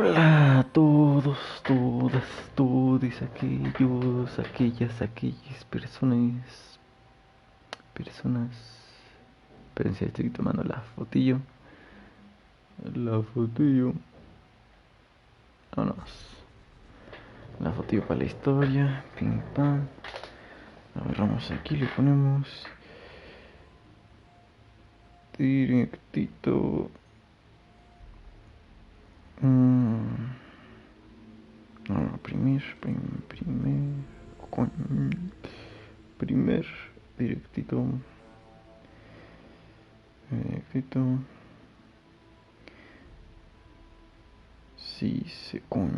Hola a todos, todas, todes, aquellos, aquellas personas. Espérense, estoy tomando la fotillo. Vámonos. La fotillo para la historia. Pim pam. Agarramos aquí, le ponemos directito. No, primer directito. Si se ¿por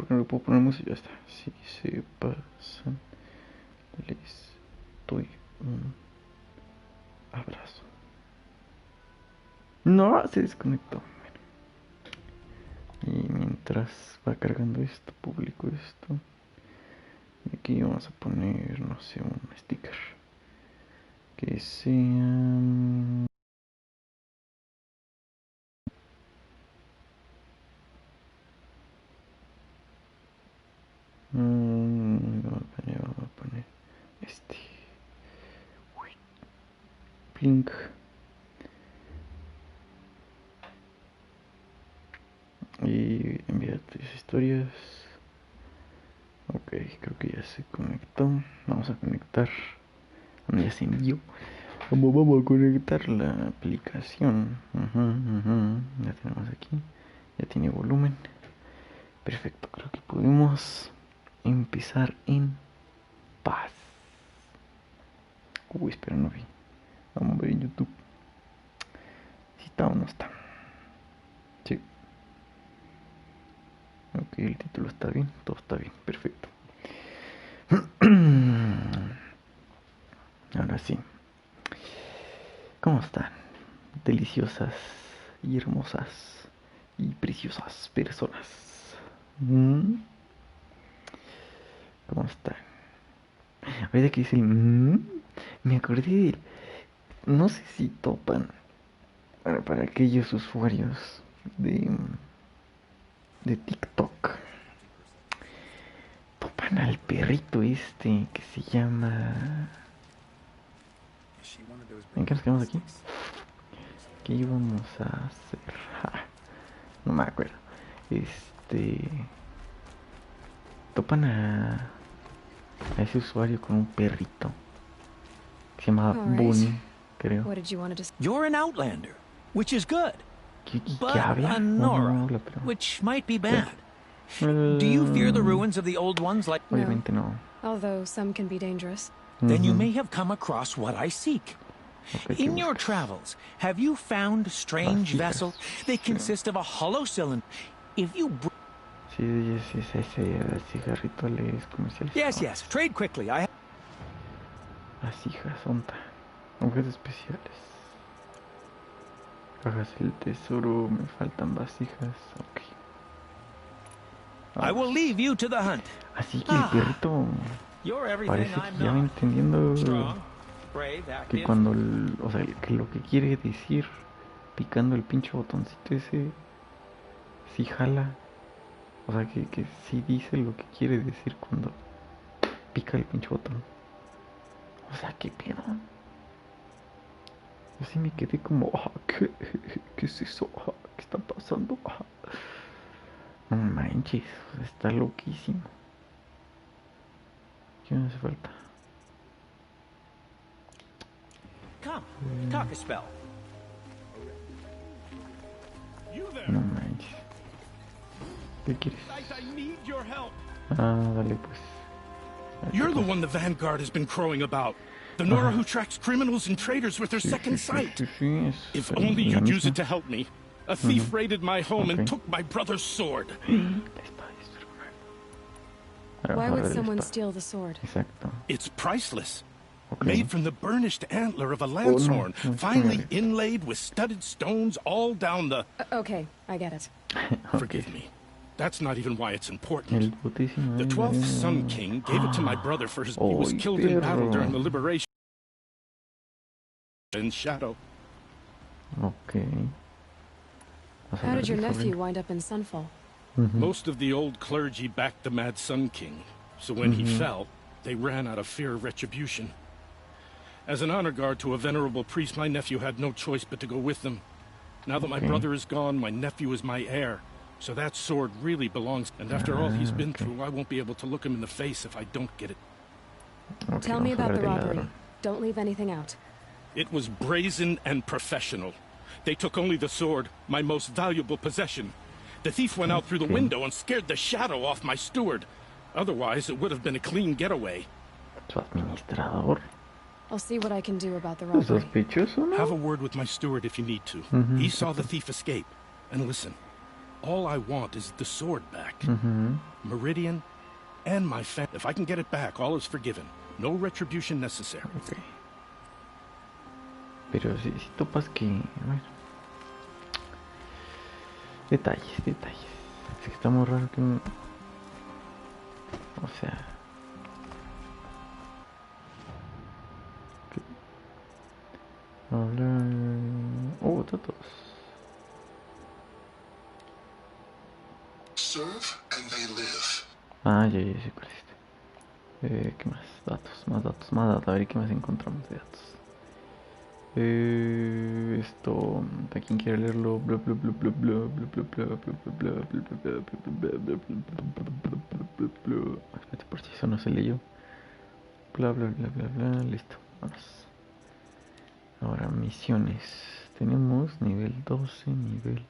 qué no le puedo poner música? Ya está. Si se pasan, les doy un abrazo. No, se desconectó. Y mientras va cargando esto, publico esto. Y aquí vamos a poner, no sé, un sticker. Que sea... vamos a poner este. Blink. Y enviar tus historias. Ok, creo que ya se conectó. Vamos a conectar. Ya se envió. Vamos a conectar la aplicación. Ya tenemos aquí. Ya tiene volumen. Perfecto, creo que podemos empezar en paz. Uy, espera, no vi. Vamos a ver en YouTube. Si está o no está. Sí. Ok, el título está bien. Todo está bien. Perfecto. Ahora sí. ¿Cómo están? Deliciosas y hermosas y preciosas personas. ¿Cómo están? Ahorita que dice el me acordé de... No sé si topan para aquellos usuarios de TikTok. Topan al perrito este que se llama... ¿En qué nos quedamos aquí? ¿Qué íbamos a hacer? No me acuerdo. Topan a ese usuario con un perrito que se llama Bunny, creo. You're an outlander, which is good. ¿Qué habla? A Nora, habla, pero... which might be bad. Do you fear the ruins of the old ones like... Obviamente no. Although some can be dangerous. Then you may have come across what I seek. Okay, In your travels, have you found strange vessels? They consist of a hollow cylinder. If you... Sí, ese cigarrito les comerciales. Yes, trade quickly. Vasijas, onta. Objetos especiales. Cajas del tesoro, me faltan vasijas. Ok. I will leave you to the hunt. Así que el perrito parece que ya va entendiendo que cuando, o sea, que lo que quiere decir picando el pinche botoncito ese, sí jala. O sea, que sí dice lo que quiere decir cuando pica el pinche botón. O sea, ¿qué pedo? Yo sí me quedé como, ¿qué es eso? ¿Qué está pasando? No manches, está loquísimo. ¿Qué me hace falta? Come, talk a spell. No manches. ¿Qué quieres? Dale pues. You're the one the Vanguard has been crowing about. The Nora who tracks criminals and traitors with her second sight. If only you'd use it to help me. A thief raided my home and took my brother's sword. Why would someone steal the sword? Exacto. It's priceless. Made from the burnished antler of a lanthorn, finely inlaid with studded stones all down the... Okay, I get it. Forgive me. That's not even why it's important. The 12th Sun King gave it to my brother for his... He was killed in battle during the liberation in Shadow. Okay. How did your nephew wind up in Sunfall? Most of the old clergy backed the Mad Sun King, so when he fell, they ran out of fear of retribution. As an honor guard to a venerable priest, my nephew had no choice but to go with them. Now that my brother is gone, my nephew is my heir, so that sword really belongs. And after all he's been through, I won't be able to look him in the face if I don't get it. Tell me about the robbery. Don't leave anything out. It was brazen and professional. They took only the sword, my most valuable possession. The thief went out through the window and scared the shadow off my steward. Otherwise, it would have been a clean getaway. Su administrador. I'll see what I can do about the robbery. Sospechoso, ¿no? Have a word with my steward if you need to. He saw the thief escape. And listen, all I want is the sword back. Meridian and my family. If I can get it back, all is forgiven. No retribution necessary. Okay. Pero si topas que... Bueno. Detalles. Es que está muy raro que... O sea... Oh, todos. Serve and they live. Ah, ya sé cuál es este. ¿Qué más? Más datos. A ver qué más encontramos de datos. Esto, ¿a quién quiere leerlo? Espérate, por si eso no se leyó. Listo, vamos. Ahora, misiones. Tenemos nivel 12, nivel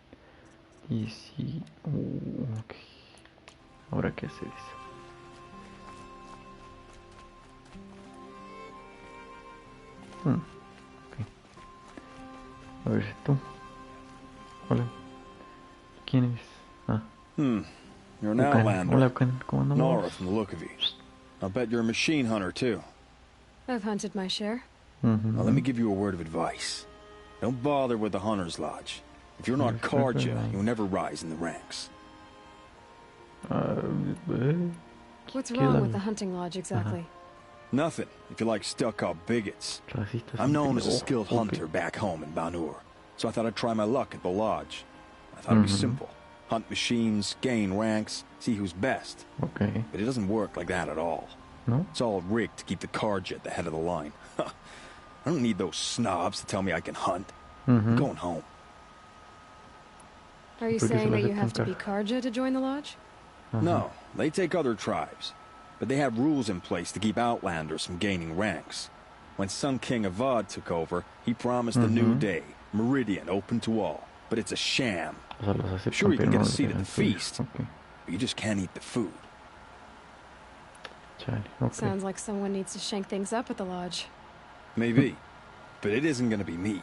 10. Ok. Ahora, ¿qué hacer eso? A ver, tú. Hola. ¿Quién es? Ah. You're an outlander. Hola, ¿cómo andamos? Nora from the look of you. I'll bet you're a machine hunter, too. I've hunted my share. Now, let me give you a word of advice. Don't bother with the Hunter's Lodge. If you're not Karja, you'll never rise in the ranks. What's wrong with the hunting lodge exactly? Nothing, if you like stuck-up bigots. Racistas. I'm known as a skilled hunter back home in Banur, so I thought I'd try my luck at the lodge. I thought it'd be simple. Hunt machines, gain ranks, see who's best. Okay. But it doesn't work like that at all. No? It's all rigged to keep the Karja at the head of the line. I don't need those snobs to tell me I can hunt. I'm going home. Are you saying that you have to be Karja to join the lodge? No, they take other tribes. But they have rules in place to keep outlanders from gaining ranks. When Sun King Avad took over, he promised a new day, Meridian open to all. But it's a sham. Sure, you can get a seat at the feast, but you just can't eat the food. Sounds like someone needs to shank things up at the lodge. Maybe, but it isn't going to be me.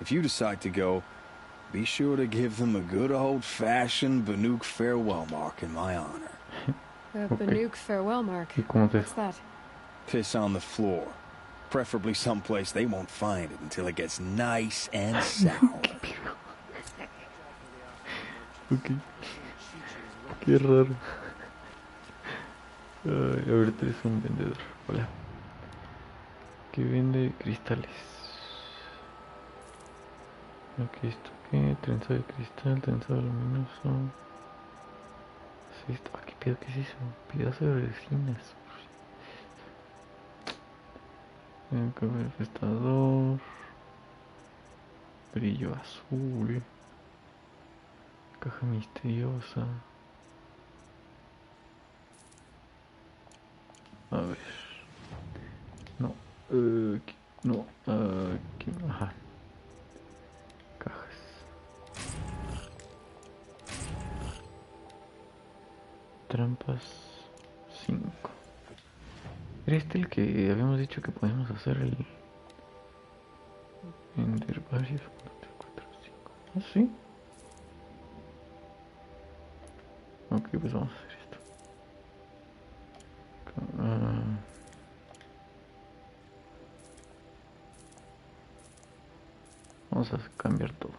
If you decide to go, be sure to give them a good old-fashioned Banuk farewell mark in my honor. The Banuk farewell mark. What's that? Piss on the floor. Preferably someplace they won't find it until it gets nice and sour. Ok. Qué raro. Ay, ahorita es un vendedor. Hola. Que vende cristales. Aquí esto que trenzado de cristal, trenzado luminoso. Sí, esto. ¿Qué pedo? ¿Qué es eso? Pedazo de resinas. Manifestador. Brillo azul. Caja misteriosa. A ver. No. No. Ajá. Cajas. Trampas 5. ¿Era este el que habíamos dicho que podemos hacer el... Vender varios? 1, 3, 4, 5. ¿Ah, sí? Ok, pues vamos a hacer esto. Vamos a cambiar todo.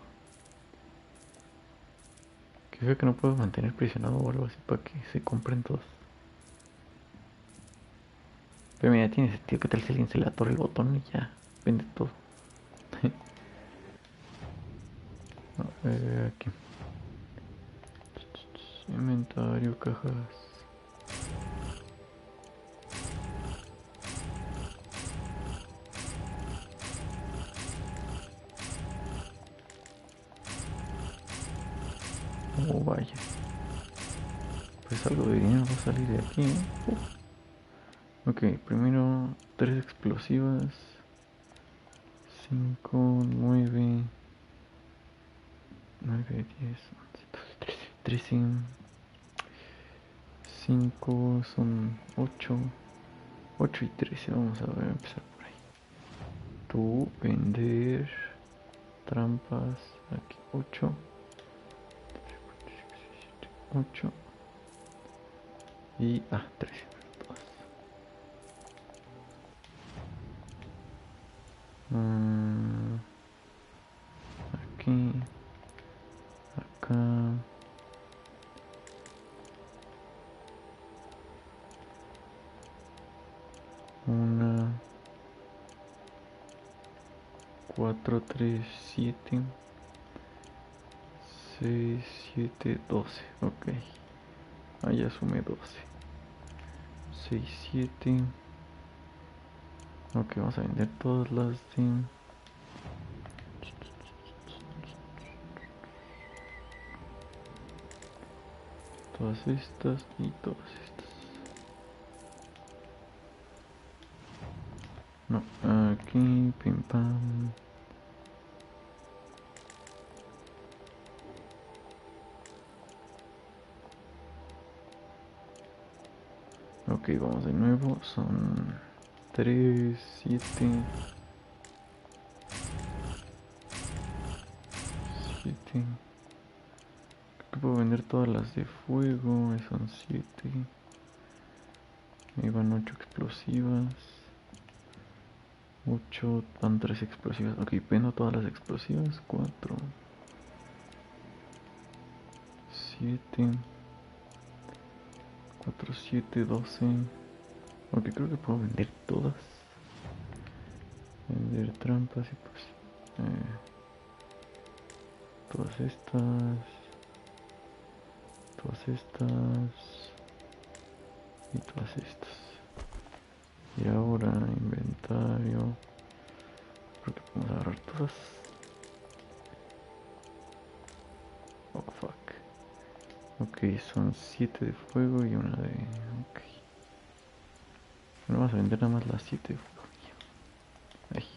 Que feo que no puedo mantener prisionado o algo así para que se compren todos. Pero mira, tiene sentido. ¿Qué tal si alguien se le atorre el botón y ya vende todo? Aquí. Inventario, cajas. Oh, vaya. Pues algo de dinero va a salir de aquí, ¿eh? Ok, primero 3 explosivas. 5, 9, 9, 10, 11, 12, 13, 5 son 8. 8 y 13, vamos a ver, empezar por ahí. Tú, vender, trampas, aquí 8. 8 y 13. Aquí, acá, una, 4, 3, 7, 6, 7, 12. Ok, ya sumé 12. 6, 7. Ok, vamos a vender todas las de... Todas estas y todas estas. No, aquí, pim pam. Ok, vamos de nuevo. Son 3, 7, 7. Creo que puedo vender todas las de fuego. Son 7. Me van 8 explosivas. 8, van 3 explosivas. Ok, vendo todas las explosivas. 4, 7, 4, 7, 12. Ok, creo que puedo vender todas. Vender trampas y pues todas estas y todas estas. Y ahora inventario. Creo que podemos agarrar todas. Oh fuck. Ok, son 7 de fuego y una de... Ok. Bueno, vamos a vender nada más las 7 de fuego. Ay,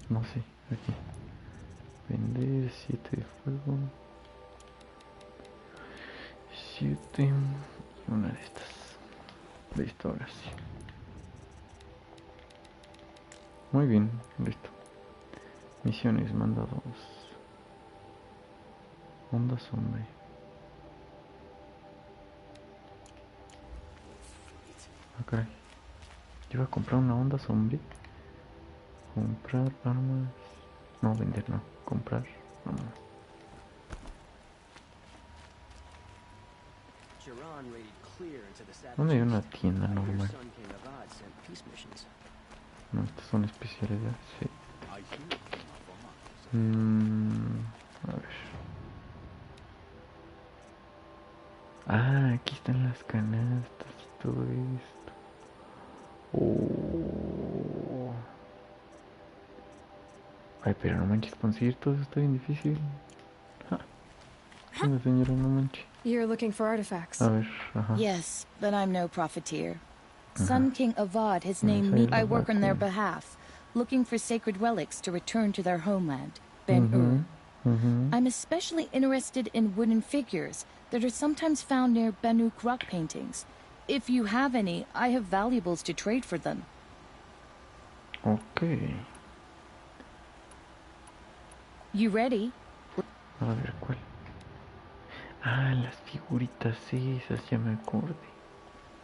no sé, aquí. Vender 7 de fuego. 7 y una de estas. Listo, ahora sí. Muy bien, listo. Misiones mandados. Onda sombra. Ok. Yo iba a comprar una onda zombie. Comprar armas. No, vender no. Comprar. No. ¿Dónde hay una tienda normal? No, estas son especiales. Sí. A ver. Aquí están las canastas y todo esto. Oh. Ay, pero no manches, conseguir todo eso está bien difícil. No, señora, no manches. You're looking for artifacts. A ver, ajá. Yes, but I'm no profiteer. Sun King Avad has named me. I work on their behalf, looking for sacred relics to return to their homeland, Ben-Ur. I'm especially interested in wooden figures that are sometimes found near Banuk rock paintings. If you have any, I have valuables to trade for them. Okay. You ready? A ver, ¿cuál? Las figuritas esas, ya me acordé.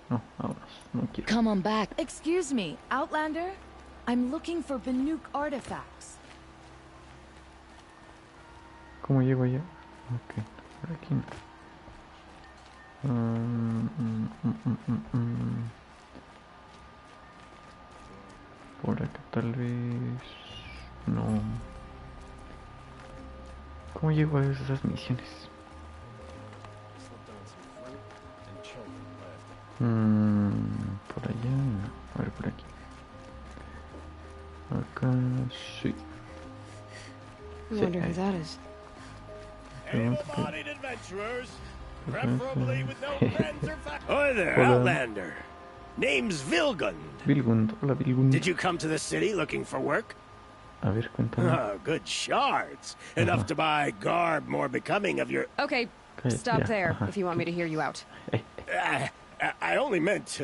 No, vámonos, no quiero. Come on back. Excuse me, Outlander? I'm looking for Banuk artifacts. ¿Cómo llego allá? Ok, por aquí no. Por acá tal vez... No. ¿Cómo llego a esas misiones? Por allá, no. A ver, por aquí. Acá, sí. I wonder who that is. Able-bodied adventurers, preferably with no friends or family. Hi there, Hola. Outlander. Name's Vilgund. Vilgund, hola Vilgund. Did you come to the city looking for work? A ver, cuéntame. Oh, good shards. Enough to buy garb more becoming of your... Okay, Cállate, stop ya, there ajá. if you want me to hear you out. I only meant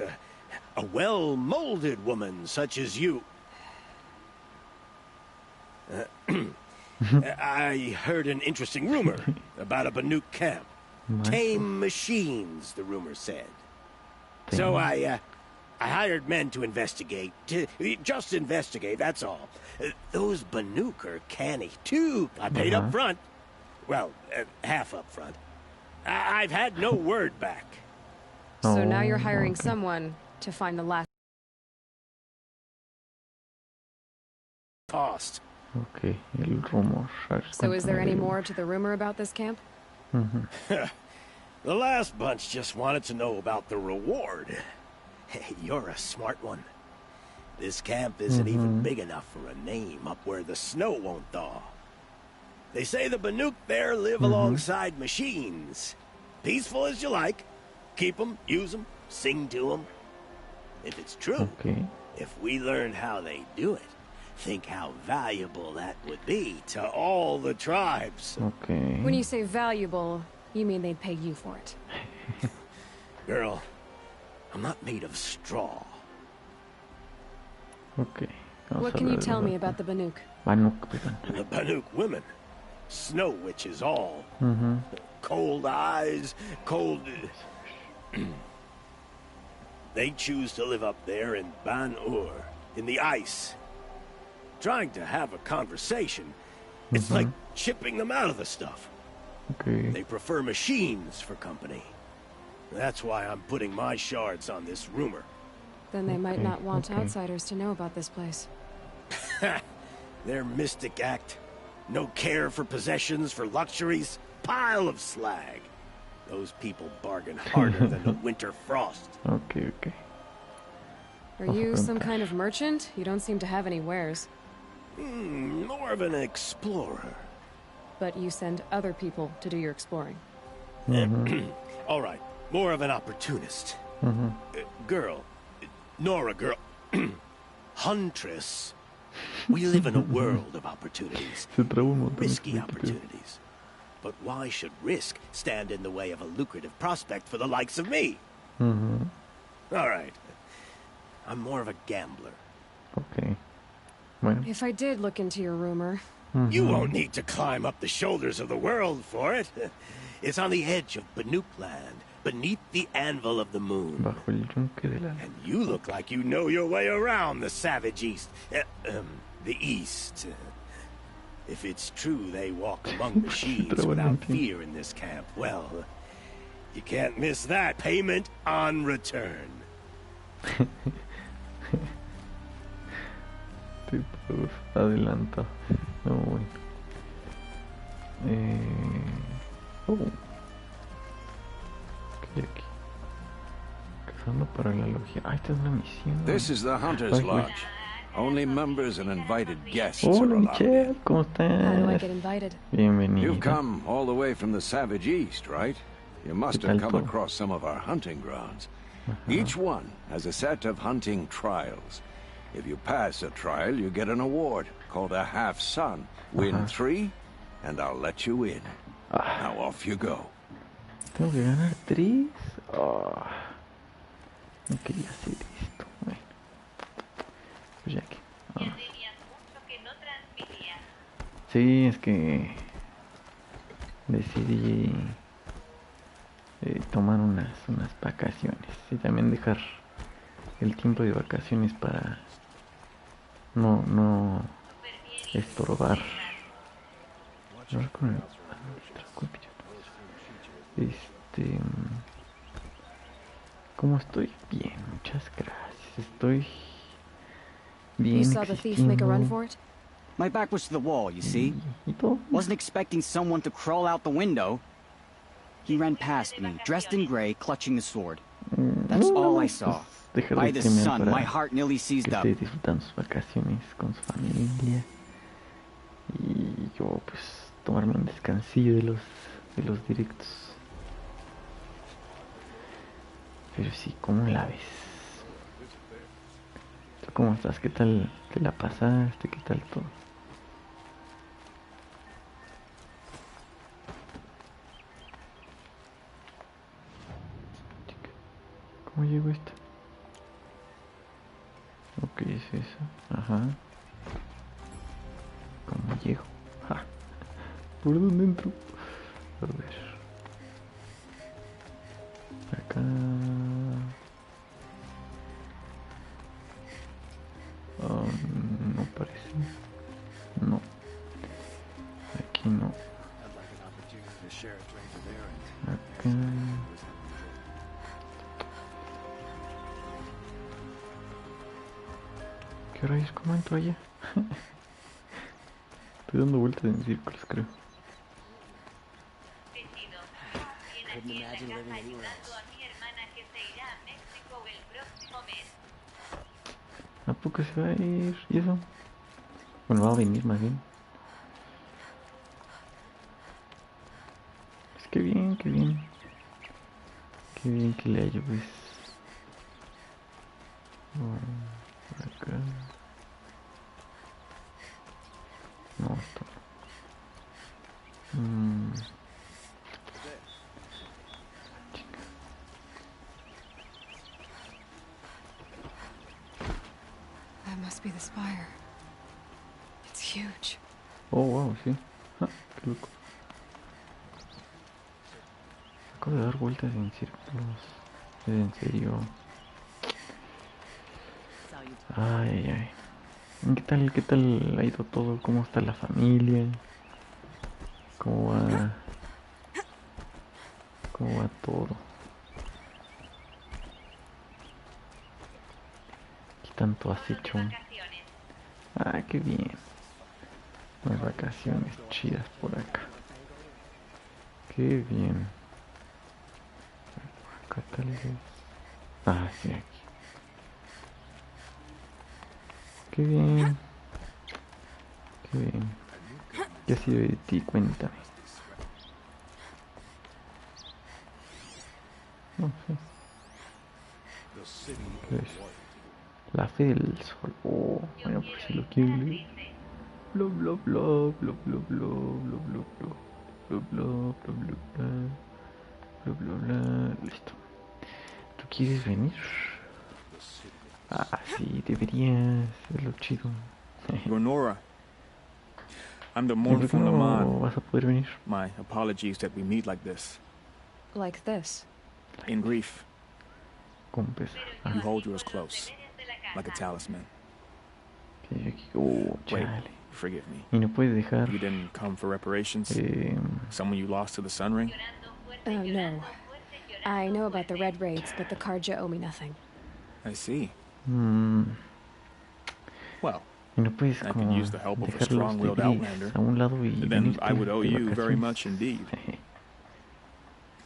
a well-molded woman such as you. I heard an interesting rumor about a Banuk camp. Tame machines, the rumor said. So I hired men to investigate. Just investigate, that's all. Those Banuk are canny, too. I paid up front. Well, half up front. I've had no word back. So now you're hiring okay. someone to find the last... Cost. Ok, el rumor. A ver, So is there cuéntame, any Vilgund. more to the rumor about this camp? The last bunch just wanted to know about the reward. Hey, you're a smart one. This camp isn't even big enough for a name up where the snow won't thaw. They say the Banuk there live alongside machines. Peaceful as you like. Keep them, use them, sing to them. If it's true, Ok. if we learned how they do it, think how valuable that would be to all the tribes. Ok. When you say valuable, you mean they'd pay you for it. Girl, I'm not made of straw. Ok. Vamos What a can you hablar tell de me about the Banuk? Banuk, perdón. The Banuk women. Snow witches all. Cold eyes, cold... They choose to live up there in Ban-Ur, in the ice. Trying to have a conversation, it's like chipping them out of the stuff. Ok. They prefer machines for company. That's why I'm putting my shards on this rumor. Then they might Okay, not want okay. outsiders to know about this place. Their mystic act. No care for possessions, for luxuries. Pile of slag. Those people bargain harder than the winter frost. Ok, ok. Are you some kind of merchant? You don't seem to have any wares. More of an explorer. But you send other people to do your exploring. All right, more of an opportunist. Girl. Nora, girl. Huntress. We live in a world of opportunities. Se trabó un montón. Risky opportunities. But why should risk stand in the way of a lucrative prospect for the likes of me? All right. I'm more of a gambler. Ok. Bueno. If I did look into your rumor, You won't need to climb up the shoulders of the world for it. It's on the edge of Banuk land, beneath the anvil of the moon. Bajo el yunque de la... And you look like you know your way around the savage east. The east. If it's true they walk among machines without fear in this camp, well, you can't miss that. Payment on return. Tipo, adelanta. No, bueno. Oh. ¿Qué hay aquí? Cazando para la logia. Ah, esta es una misión. This is the Hunter's Ay, güey. Lodge. Only members and invited guests are Hola, allowed. Michelle. ¿Cómo how do I estás? get invited? Bienvenida. You've come all the way from the Savage East, right? You must have tal come todo? across some of our hunting grounds. Each one has a set of hunting trials. If you pass a trial, you get an award called a half-sun. Win 3, and I'll let you in. Now off you go. Tengo que ganar 3. Oh, no quería hacer esto. Bueno. Pues ya que. Vamos. Sí, es que decidí tomar unas vacaciones y también dejar el tiempo de vacaciones para no estorbar. No con el ¿cómo estoy? Bien, muchas gracias. Estoy bien. You saw the thief make a run for it? My back was to the wall, you see? ¿Y todo? Wasn't expecting someone to crawl out the window. He ran past me, dressed in gray, clutching the sword. That's all I saw. Dejar By de the streamear sun, para my heart nearly seized que up. esté disfrutando sus vacaciones con su familia. Y yo pues tomarme un descansillo de los directos. Pero sí, ¿cómo la ves? ¿Tú cómo estás? ¿Qué tal te la pasaste? ¿Qué tal todo? ¿Cómo llegó esto? Ok, es eso. Ajá. ¿Cómo llego? Ja. ¿Por dónde entro? A ver. Acá. No parece. No. Aquí no. Acá. ¿Qué rayos? ¿Cómo entro allá? Estoy dando vueltas en círculos, creo. ¿A poco se va a ir? ¿Y eso? Bueno, va a venir más bien. Es que bien, qué bien. Qué bien que le hallo, pues. Por acá. No, esto no. That must be the spire. It's huge. Oh, wow, sí. Ah, qué loco. Acabo de dar vueltas en círculos. Es en serio. Ay, ay, ay. Qué tal ha ido todo? ¿Cómo está la familia? ¿Cómo va todo? ¿Qué tanto has hecho? Ah, qué bien. Unas vacaciones chidas por acá. Qué bien. Acá tal vez. Ah, sí, aquí. Qué bien. Qué bien. ¿Qué ha sido de ti? Cuéntame. No sé. ¿Qué es? La fe del sol. Oh, bueno, pues si lo quiero leer. Bla bla bla bla bla bla bla bla bla bla bla bla bla bla bla. Listo. ¿Tú quieres venir? Ah, sí, deberías. Es lo chido. Lenora, I'm the ¿Por qué mournful no Naman. vas a poder venir? My apologies that we meet like this. Like this. In grief, Con pesar. you hold yours close, like a talisman. Oh, Wait, chale. forgive me. Y no puedes dejar. You didn't come for reparations? Someone you lost to the Sun Ring? Oh, no. I know about the Red Raids, but the Karja owe me nothing. I see. Well, Y no puedes I como could use the help of a dejar los strong-willed degrees outlander. a un lado y Then venirte I would owe de you very vacaciones. much indeed.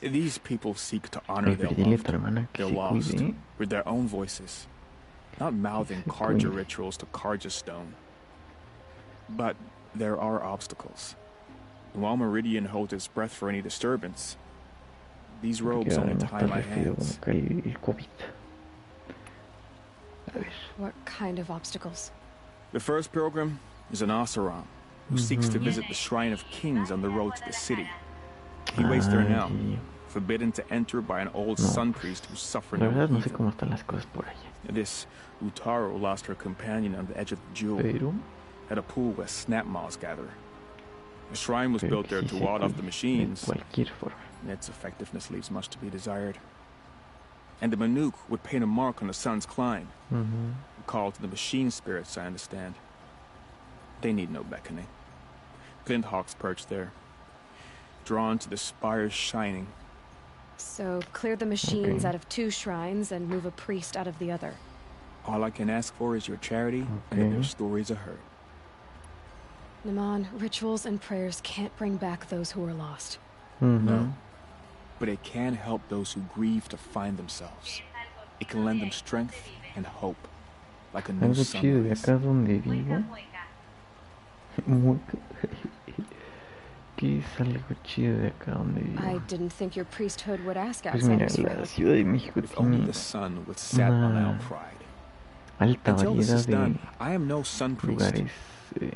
These people seek to honor Ay, their pero dile a loved, tu hermana que their se lost, cuide. with their own voices, not mouthing Se Karja cuide. rituals to Karja stone. But there are obstacles. And while Meridian holds its breath for any disturbance, these robes Porque only no tie está my re feo hands. acá el COVID. A ver. What kind of obstacles? The first pilgrim is an Asaram who seeks to visit the Shrine of Kings on the road to the city. He waits there now, forbidden to enter by an old sun priest who's suffering La from verdad no sé evil. cómo están las cosas por allá. This Utaro lost her companion on the edge of the jewel, Pero at a pool where snap moths gather. The shrine was Pero built que there sí to se ward off cuide the de machines, cualquier forma. and its effectiveness leaves much to be desired. And the Manuk would paint a mark on the sun's climb, a call to the machine spirits, I understand. They need no beckoning. Glint hawks perch there, drawn to the spire's shining. So, clear the machines out of 2 shrines and move a priest out of the other. All I can ask for is your charity and that their stories are heard. Naman, rituals and prayers can't bring back those who are lost. No. but it can help those who grieve to find themselves. It can lend them strength and hope, like a new Algo chido de sunrise. acá donde vivo. ¿Qué es algo chido de acá donde vivo? I didn't think your priesthood would ask Pues mira, outsiders for la help. Ciudad de México If only tiene the sun would set on our una pride. alta Until this variedad is de done, I am no sun priest. lugares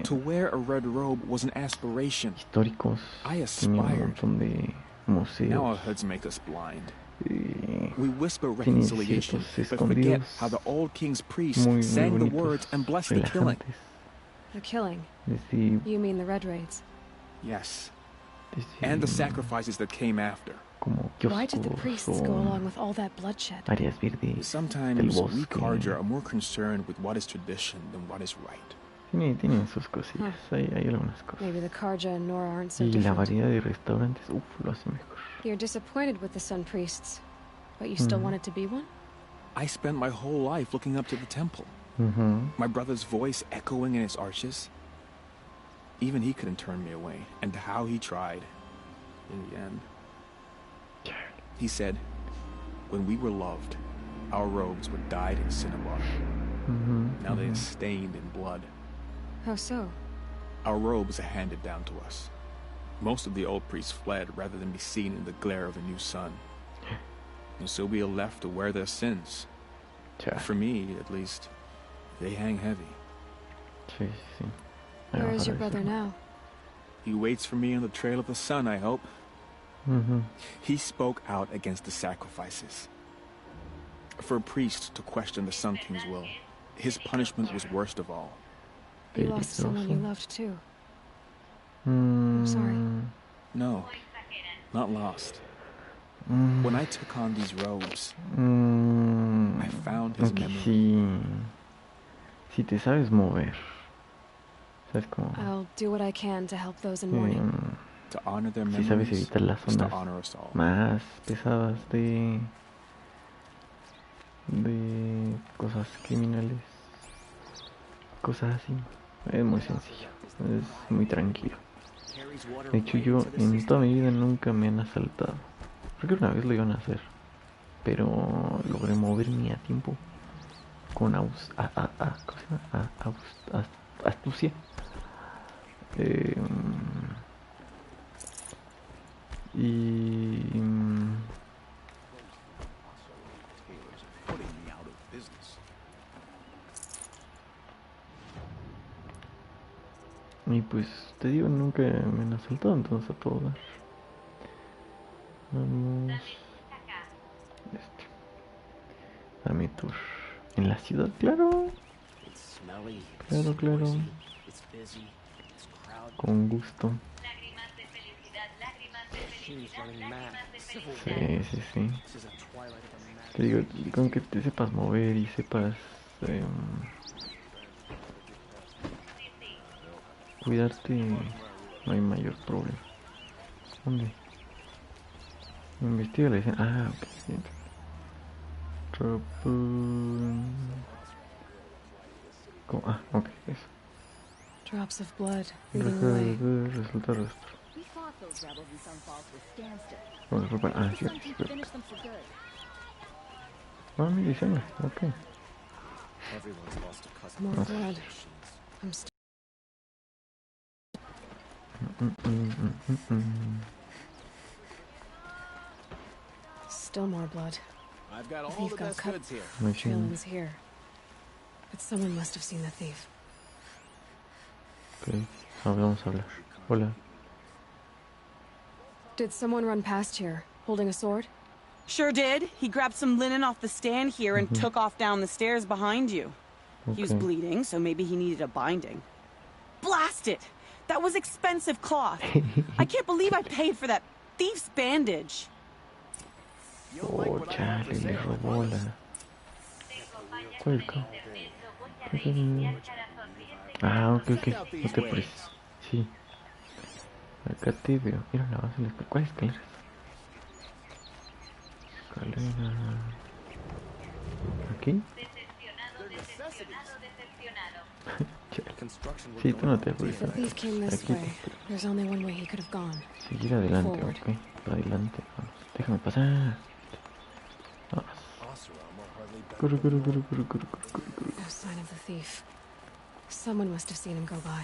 To wear a red robe was an aspiration. históricos. I Tiene un aspired. montón de museos. Now our hoods make us blind. We whisper Tiene reconciliation, sitios but forget escondidos how the old king's priests muy sang the bonitos, words and blessed the killing. relajantes. The killing? Desde, You mean the red raids? Yes. desde And the sacrifices that came after. como Why did the priests kioscos go o along with all that bloodshed? áreas verdes del Sometimes we bosque. Karja are more concerned with what is tradition than what is right. Tiene sus cosillas, hay algunas cosas. Maybe the Karja and Nora aren't so Y la different. variedad de restaurantes, lo hace mejor. You're disappointed with the sun priests, but you still Mhm. wanted to be one? I spent my whole life looking up to the temple. My brother's voice echoing in its arches. Even he couldn't turn me away, and how he tried. In the end, he said, when we were loved, our robes were dyed in cinnabar. Now they are stained in blood. How so? Our robes are handed down to us. Most of the old priests fled rather than be seen in the glare of a new sun. And so we are left to wear their sins. For me, at least, they hang heavy. Sí, sí. Where is your brother now? He waits for me on the trail of the sun, I hope. He spoke out against the sacrifices. For a priest to question the Sun King's will, his punishment was worst of all. You lost someone you loved too. I'm sorry. No, not lost. When I took on these robes, I found his memory. Si te sabes mover, sabes cómo. I'll do what I can to help those in mourning. To honor their Si sabes memories evitar las is to zonas honor us all. más pesadas de cosas criminales, cosas así. Es muy sencillo, es muy tranquilo. De hecho, yo en toda mi vida nunca me han asaltado. Creo que una vez lo iban a hacer, pero logré moverme a tiempo con astucia. Y pues te digo, nunca me han asaltado, entonces a todo dar. Vamos a mi tour en la ciudad, claro. Claro. Con gusto. Sí. Te digo, con que te sepas mover y sepas cuidarte, no hay mayor problema. ¿Dónde? Investiga la escena. Ok. Ok, eso. Drops of blood leading away. Resulta rastro. Mi diseño, ok. More blood. I'm still. Still more blood. I've got The all thief the got best cut. goods here. Trailing's here. But someone must have seen the thief. Ok, vamos a hablar. Hola. Did someone run past here, holding a sword? Sure did. He grabbed some linen off the stand here and took off down the stairs behind you. He was bleeding, so maybe he needed a binding. Blast it! That was expensive cloth. I can't believe I paid for that thief's bandage. Oh, chale, le robó la... ¿Cuál es? Ok. No te preocupes. Sí. Acá te veo. Mira la base de la escalera. ¿Cuál escalera? Escalera... ¿Aquí? Chale. Sí, tú no te If the preocupes. thief came this Aquí. way, there's only one way he could have gone. Seguir adelante, Forward. ok. Adelante, vamos. Déjame pasar. Vamos. Corre, corre, corre, corre, corre, corre, corre. No sign of the thief. Someone must have seen him go by.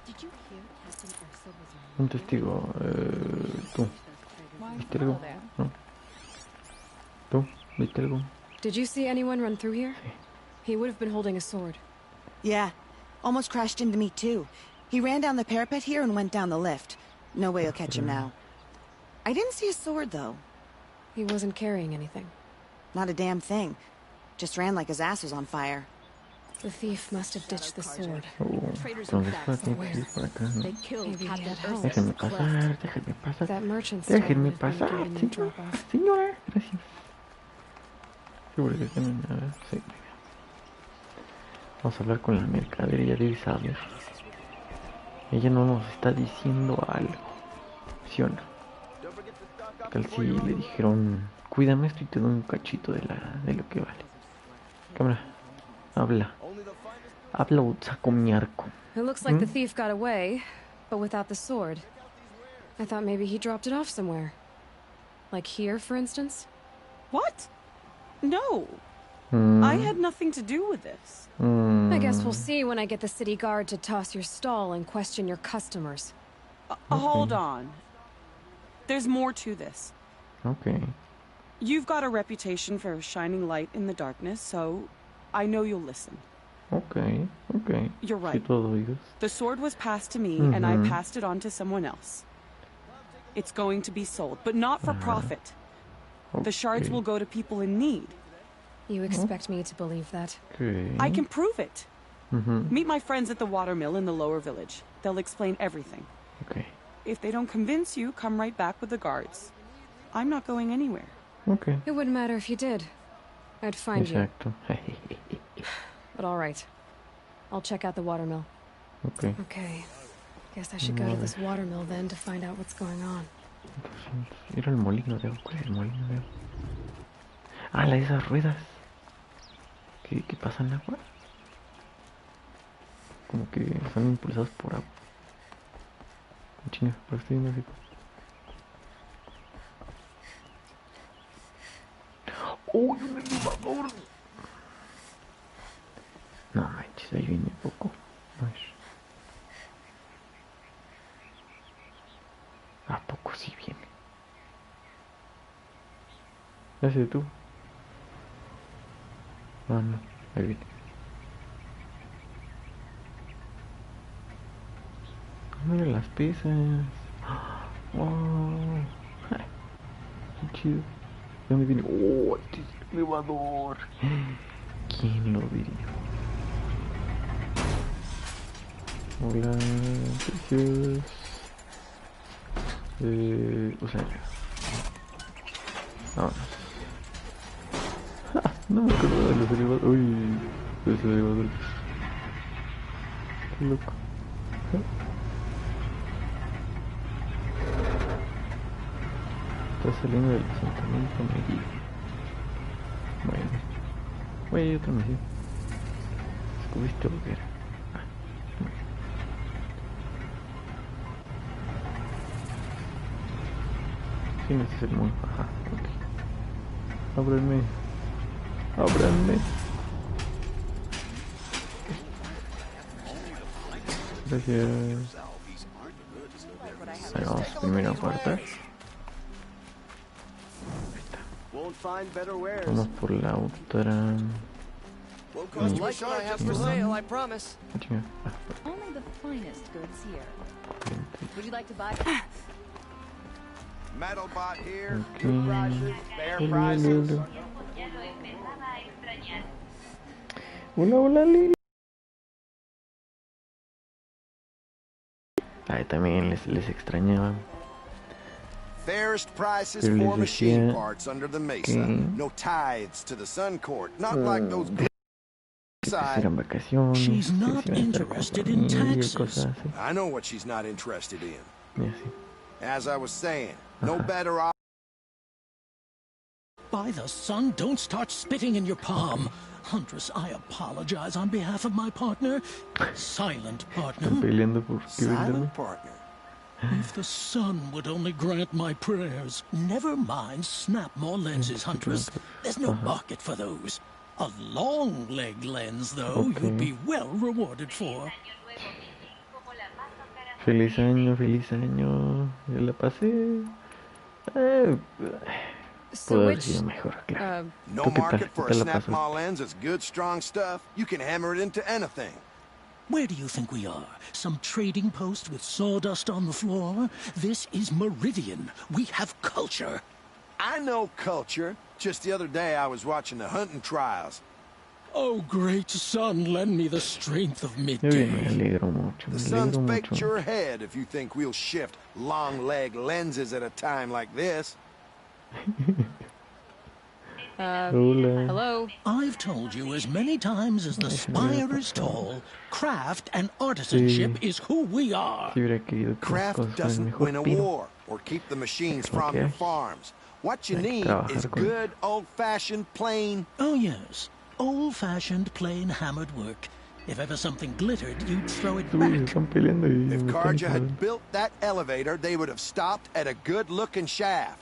Did you hear Captain Ursa was Un testigo. Tú. ¿Viste algo? No. ¿Tú? ¿Viste algo? Did you see anyone run through here? He would have been holding a sword. Yeah, almost crashed into me too. He ran down the parapet here and went down the lift. No way you'll catch him now. I didn't see a sword though. He wasn't carrying anything. Not a damn thing. Just ran like his ass was on fire. The thief must have ditched the sword. Entonces fue aquí, por acá, ¿no? Maybe he had help. Déjenme pasar, déjenme pasar. That merchant's Déjenme story would have pasar, been given in señora. drop-off. Señora, gracias. Seguro que tienen nada. Sí. Vamos a hablar con la mercader, ella debe saber. Ella no nos está diciendo algo. ¿Sí o no? ¿Qué tal si le dijeron, cuídame esto y te doy un cachito de lo que vale? Cámara, habla. Habla o saco mi arco. It looks like the thief got away, but without the sword. I thought maybe he dropped it off somewhere. Like here, for instance? What? No. I had nothing to do with this. I guess we'll see when I get the city guard to toss your stall and question your customers. Hold on. There's more to this. Okay. You've got a reputation for shining light in the darkness, so I know you'll listen. Okay, okay. You're right. Sí, todo oídos. The sword was passed to me, and I passed it on to someone else. It's going to be sold, but not for profit. The shards will go to people in need. You expect me to believe that? Okay. I can prove it. Meet my friends at the watermill in the lower village. They'll explain everything. Okay. If they don't convince you, come right back with the guards. I'm not going anywhere. Okay. It wouldn't matter if you did. I'd find Exacto. you. But all right. I'll check out the watermill. Okay. Okay. Guess I should go to this watermill then to find out what's going on. Era el molino de agua. ¿Cuál es el molino de agua? Ah, la de esas ruedas. ¿Qué pasa en el agua? Como que son impulsados por agua. Chinga, pero estoy viendo así. ¡Uy, un elevador! No manches, ahí viene poco. A ver. ¿A poco sí viene? ¿Ese tú? Ah, no, ahí viene. Mira las piezas. Wow. Qué chido. ¿De dónde viene? ¡Oh, este es el elevador! ¿Quién lo diría? Hola, precios. O sea, vámonos. No me acuerdo de los elevadores. Uy, de los elevadores. Qué loco. Está saliendo del asentamiento medio. Bueno. Güey, otra misión. Descubriste hoguera. Sí, no es el mundo. Ajá, ok. Ábranme. Ábranme. Gracias. Ahí vamos primero a apartar. Vamos por la otra. Only the finest goods here. Would you like to buy? Metal bot here. Okay. Good prices, fair prices. Hola, hola, Lili. Ay, también les extrañaba. Fairest prices Pero les for machine decía parts under the mesa. que No tithes to the Sun Court. Not like those eran vacaciones. She's not que se iban a estar con interested la in familia y taxes. cosas así. I know what she's not interested in. Y así. As I was saying, no better off. Buy By the sun, don't start spitting in your palm. Huntress, I apologize on behalf of my partner. Silent partner. Silent partner. If the sun would only grant my prayers. Never mind, snap more lenses, Huntress. There's no market for those. A long leg lens, though, you'd be well rewarded for. Feliz año. Ya la pasé. So Puede haber which, sido mejor, claro. No ¿Tú qué tal? market ¿Qué for a tal la snap pasaste? maw lens. It's good, strong stuff. You can hammer it into anything. Where do you think we are? Some trading post with sawdust on the floor? This is Meridian. We have culture. I know culture. Just the other day I was watching the hunting trials. Oh, great sun, lend me the strength of Me midday. alegro mucho. The Me sun's alegro baked mucho. your head if you think we'll shift long leg lenses at a time like this. Hola. hello? I've told you as many times as the spire is tall, craft and artisanship is who we are. Si hubiera querido que las Craft cosas fueran doesn't mejor, win a pero war or keep the machines from Okay. your farms. What you Hay que need trabajar is con good old-fashioned plain. Oh, yes. Old-fashioned, plain hammered work. If ever something glittered, you'd throw it Uy, se back. están peleando y If me están Karja had jodiendo. built that elevator, they would have stopped at a good-looking shaft.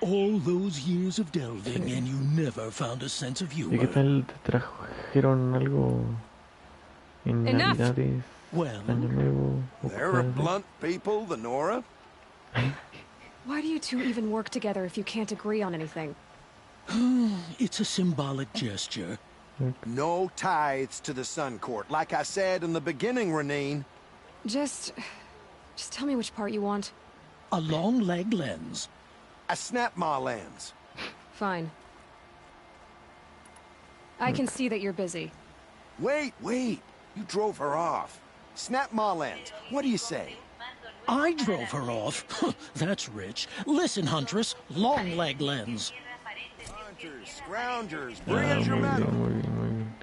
All those years of delving, and you never found a sense of ¿Y humor. qué tal te trajeron algo en Enough. Navidades, Well, Año Nuevo? o They're cosas así? blunt people, the Nora. Why do you two even work together if you can't agree on anything? it's a symbolic gesture. No tithes to the Sun Court. Like I said in the beginning, Renine. Just tell me which part you want. A long leg lens. A snap maw lens. Fine. I can see that you're busy. Wait. You drove her off. Snap maw lens. What do you say? I drove her off. That's rich. Listen, Huntress, long leg lens. Hunters, scroungers, Ah, bring us your muy metal. bien, muy bien, muy bien.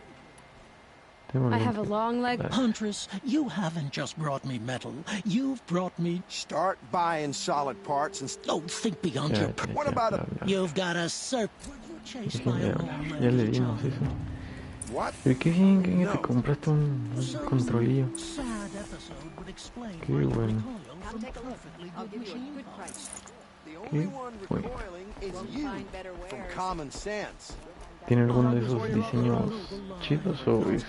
Tengo I bien have a que- long leg. Huntress, you haven't just brought me metal. You've brought me... Start buying solid parts and... Oh, think beyond Ya, your... ya, What ya, about bla, a- bla. You've got a serp... Chase Dije, my ya, long ya le leg dimos charm. eso. What? Pero qué bien que No. te compraste un controlillo. Sad episode would explain Qué why you bueno. recoil from perfectly good machine parts. The only ¿Qué? one Bueno. recoiling is you. From common sense. ¿Tiene alguno de esos diseños chidos o es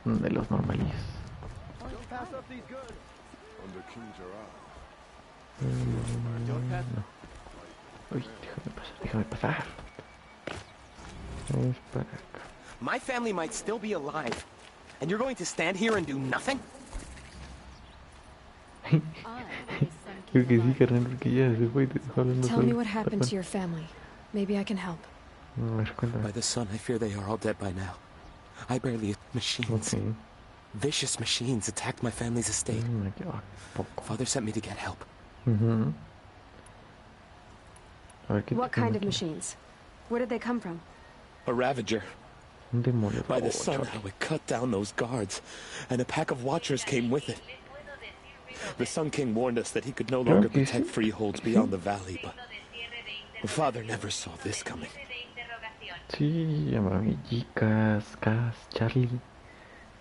de los normalillos? No. Uy, déjame pasar. Vamos para acá. My family might still be alive, and you're going to stand here and do nothing? Creo que sí, carnal, porque ya se fue y te dejó hablando Tell me solo. what happened to your family. Maybe I can help. A ver, cuéntame. By the sun, I fear they are all dead by now. I barely... Machines. Ok. Vicious machines attacked my family's estate. Me quedo poco. Father sent me to get help. Ujú. A ver, ¿qué What te kind of tengo aquí? machines? Where did they come from? A Ravager. Un demonio. By the Oh, sun, chaval. how it cut down those guards, and a pack of watchers came with it. The Sun King warned us that he could no longer que sí. protect freeholds beyond the valley, but Father never saw this coming. Sí, llamaba Villicas, Cas, Charlie,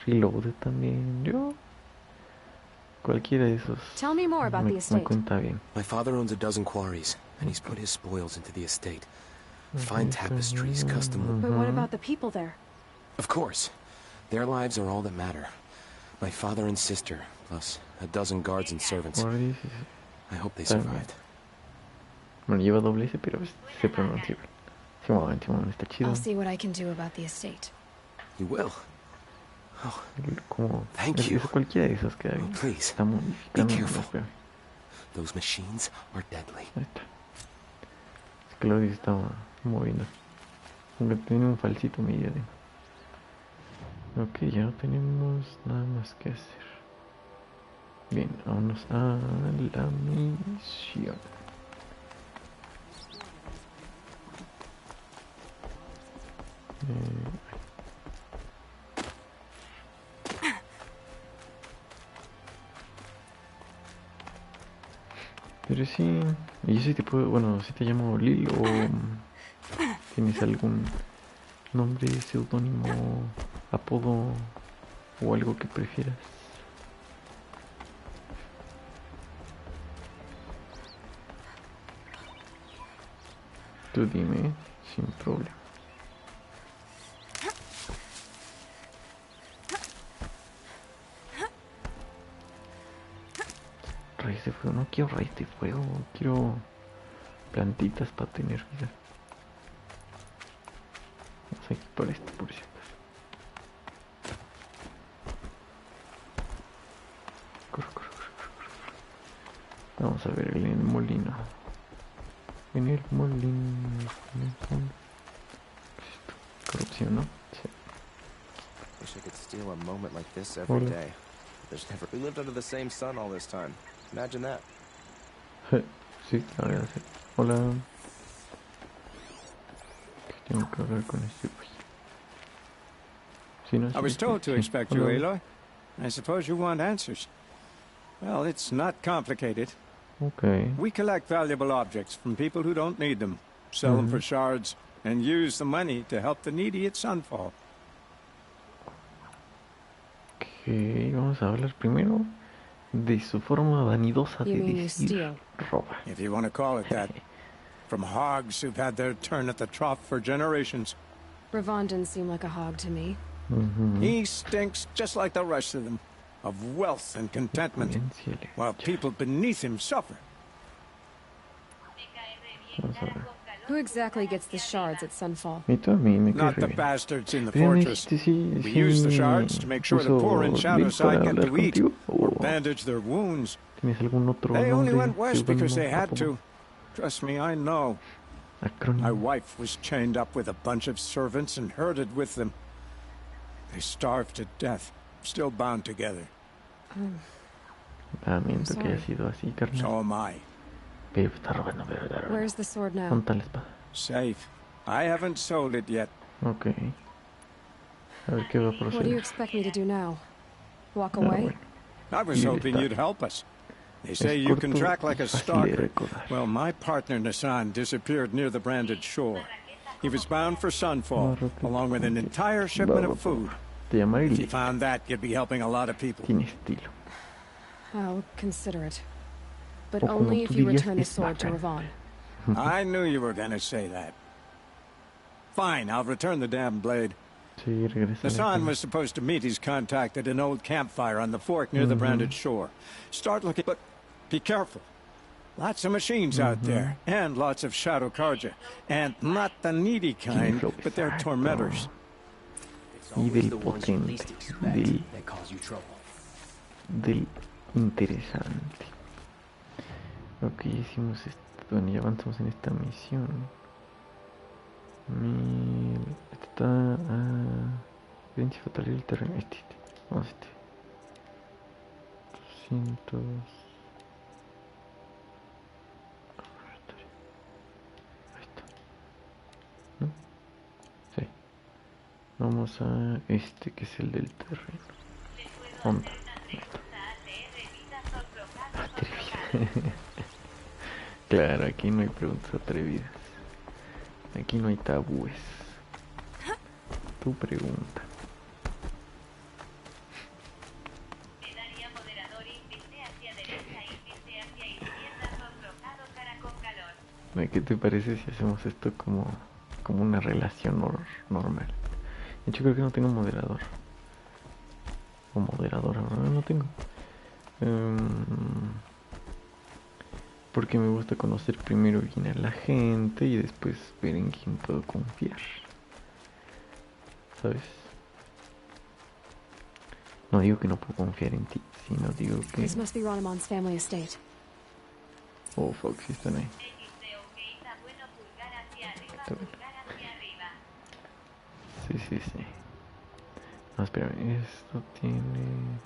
Reloaded también. Yo. Cualquiera de esos. Tell me more about the Me estate. cuenta bien. My father owns a dozen quarries, and he's put his spoils into the estate. Fine tapestries, custom... But what about the people there? Of course. Their lives are all that matter. My father and sister, plus a dozen guards and servants. Guardias, I hope they También. survived. Bueno, lleva doble S, pero se pronuncia bien. Simón, está chido. I'll see what I can do about the estate. You will? Como, Thank you. es cualquiera de esos queda bien. Please, Está modificando. be careful. Espera, Those machines are deadly. ahí está. Es que lo que estaba moviendo. Aunque tiene un falsito medio de. Ok, ya no tenemos nada más que hacer. Bien, vámonos a la misión. Pero sí, y yo sí te puedo, bueno, si te llamo Lil o ¿Tienes algún nombre, seudónimo, apodo o algo que prefieras? Tú dime, sin problema. Raíz de fuego, no quiero raíz de fuego, quiero plantitas para tener vida. Vamos a equipar esto por si acaso. Corre, corre, corre, corre. Vamos a ver el molino. En el molino. Corrupción, ¿no? Sí. Wish I could steal a moment like this every day. There's never. We lived under the same sun all this time. Imagine that. Sí, la verdad, sí. Hola. ¿Qué tengo que hablar con este güey? Sí, no, I was told to expect you, Aloy. I suppose you want answers. Well, it's not complicated. Okay. We collect valuable objects from people who don't need them, sell them for shards, and use the money to help the needy at Sunfall. Ok, vamos a hablar primero de su forma vanidosa de decir roba. If you want to call it that. From hogs who've had their turn at the trough for generations. Ravon didn't seem like a hog to me. He stinks just like the rest of them, of wealth and contentment, while people beneath him suffer. Who exactly gets the shards at Sunfall? Not the bastards in the fortress. We use the shards to make sure the poor in Shadowside get to eat or bandage their wounds. They only went west because they had to. Trust me, I know. My wife was chained up with a bunch of servants and herded with them. They starved to death, still bound together. Lamento que haya sido así, carnal. So am I. Pero está robando, pero está robando. Where's the sword now? ¿Dónde está la espada? Safe. I haven't sold it yet. Okay. A ver qué va a proceder. What do you expect me to do now? Walk away? I was hoping you'd help us. They say you can track like a stalker. Well, my partner Nassan disappeared near the branded shore. He was bound for Sunfall, along with an entire shipment of food. If you found that, you'd be helping a lot of people. I'll consider it. But only if you return the sword to Ravon. I knew you were going to say that. Fine, I'll return the damn blade. Nassan was supposed to meet his contact at an old campfire on the fork near the branded shore. Start looking, but be careful. Lots of machines out there, and lots of Shadow Karja. And not the needy kind, but they're tormentors. Y del potente, del interesante. Ok, hicimos esto. Bueno, ya avanzamos en esta misión. Este está evidencia fatal del terreno. Este. Vamos a este. 200. Ahí está. ¿No? Sí. Vamos a este que es el del terreno. ¿Dónde? Ahí está. Atrevida. Claro, aquí no hay preguntas atrevidas. Aquí no hay tabúes. Tu pregunta. ¿Qué te parece si hacemos esto como una relación normal? De hecho, creo que no tengo moderador. O moderadora, no tengo. Porque me gusta conocer primero bien a la gente y después ver en quién puedo confiar. ¿Sabes? No digo que no puedo confiar en ti, sino digo que... This must be Ranamon's family estate. Oh, fuck, sí están ahí. Sí. No, espérame, esto tiene...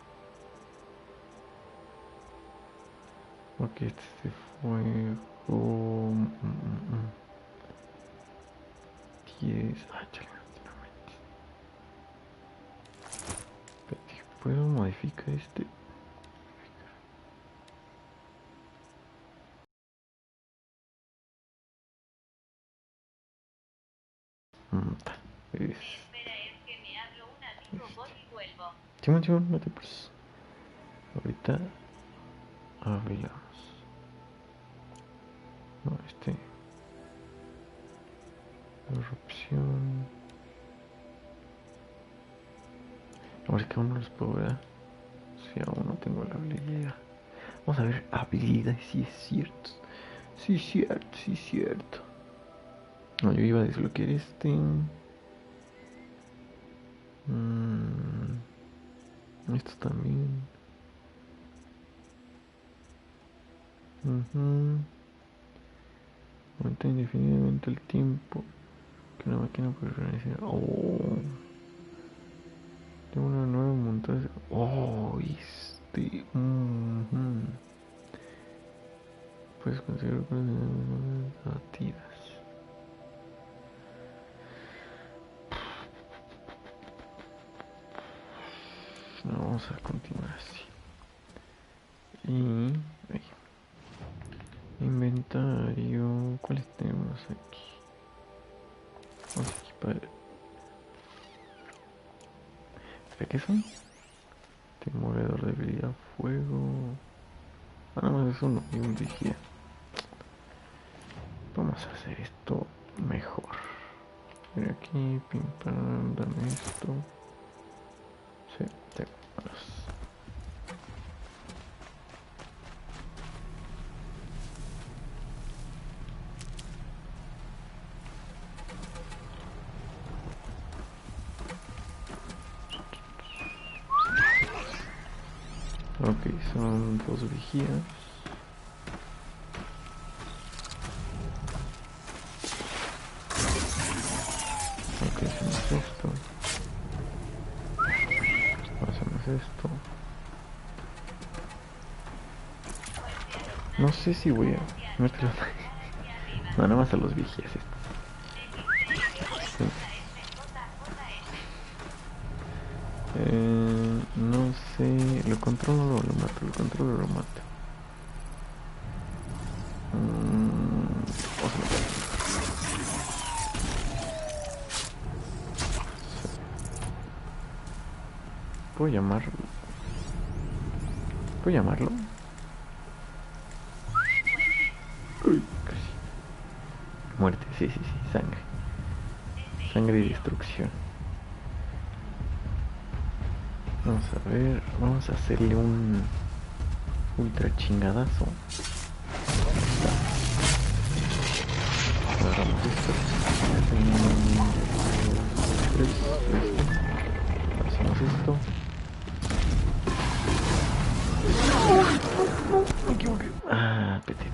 Ok, este se fue... 10... Ah, chale, ¿puedo modificar este? Es... Simón, Simón, no te preocupes. Ahorita hablamos. No, Corrupción. Ahora es que aún no los puedo ver. Si aún no tengo la habilidad. Vamos a ver habilidades, si es cierto. Sí, cierto, sí, cierto. No, yo iba a desbloquear esto también. Aumenta indefinidamente el tiempo que una máquina puede realizar. Oh, tengo una nueva montada. Oh, puedes conseguir batidas. No, vamos a continuar así. Y ahí. Inventario. ¿Cuáles tenemos aquí? Vamos a equipar. ¿Qué son? Demoledor de habilidad fuego. Ah, nada más es uno y un vigía. Vamos a hacer esto mejor. Mira aquí, pim pam, dame esto. Sí, vámonos. Ok, son 2 vigías. Ok, hacemos esto. Hacemos esto. No sé si voy a meterlo. No, nada más a los vigías estos. Sí. No sé, lo controlo o lo mato, lo controlo o lo mato. Vamos a matar. ¿Puedo llamarlo? ¿Puedo llamarlo? Uy, casi. Muerte, sí, sí, sí, sangre. Sangre y destrucción. Vamos a ver, vamos a hacerle un ultra chingadazo. Agarramos esto. Hacemos esto. Me equivoqué. Ah, pete.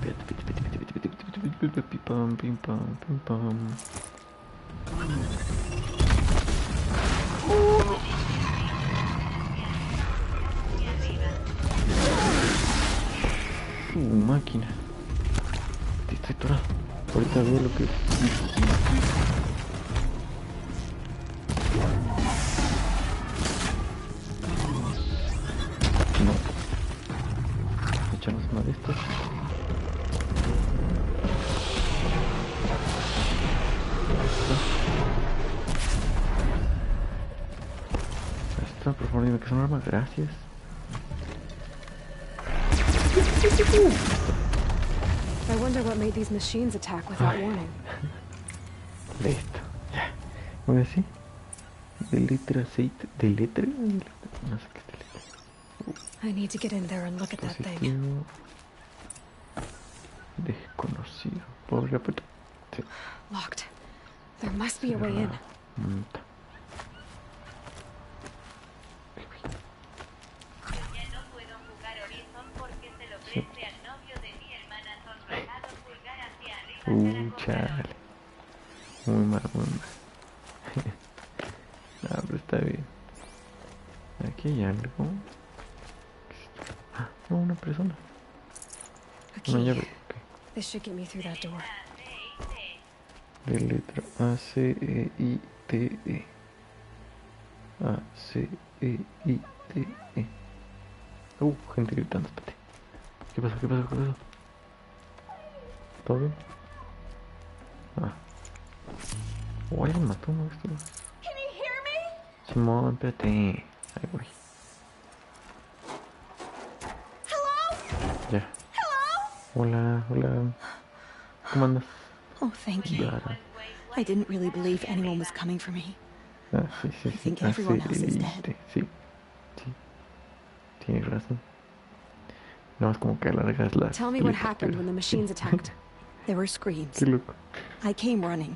Pim pam, pim pam, pim pam. Máquina. Estoy atorado. Ahorita veo lo que... No. Echamos una de estas. Esta, por favor, dime que es un arma. Gracias. I wonder what made these machines attack without warning. Listo. Ya. Ahora sí. De letra aceite. ¿De letra? No sé qué es de letra. I need to get in there and look at that thing. Desconocido. ¿Puedo repetir? Sí. Locked. There must be a way in. Chale. Muy mal. No, pero está bien. Aquí hay algo. Ah, no, una persona. Una llave. Okay. This should get me through that door. De letra A-C-E-I-T-E. A-C-E-I-T-E. Gente gritando, espérate. ¿Qué pasó? ¿Todo bien? Ah. Oh, alguien mató, ¿no? Esto. Simón, espérate. Ahí voy. Ya. Hola, hola. ¿Cómo andas? Oh, thank you. I didn't really believe anyone was coming for me. Ah, sí, sí, I sí. think everyone else is dead. Sí, sí. Tienes razón. Nada más como que alargas las. Tell me what happened when the machines attacked. There were screams. Qué loco. I came running.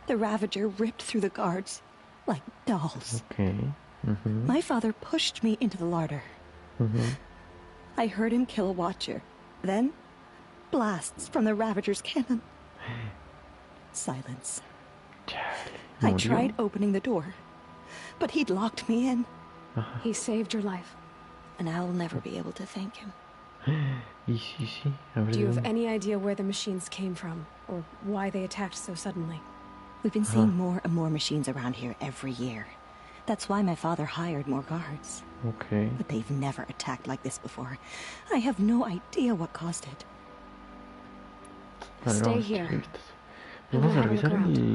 The Ravager ripped through the guards like dolls. Okay. My father pushed me into the larder. I heard him kill a watcher. Then, blasts from the Ravager's cannon. Silence. I tried opening the door, but he'd locked me in. He saved your life. And I'll never be able to thank him. Do you have any idea where the machines came from, or why they attacked so suddenly? We've been seeing more and more machines around here every year. That's why my father hired more guards. Okay. But they've never attacked like this before. I have no idea what caused it. Stay here. Vamos a revisar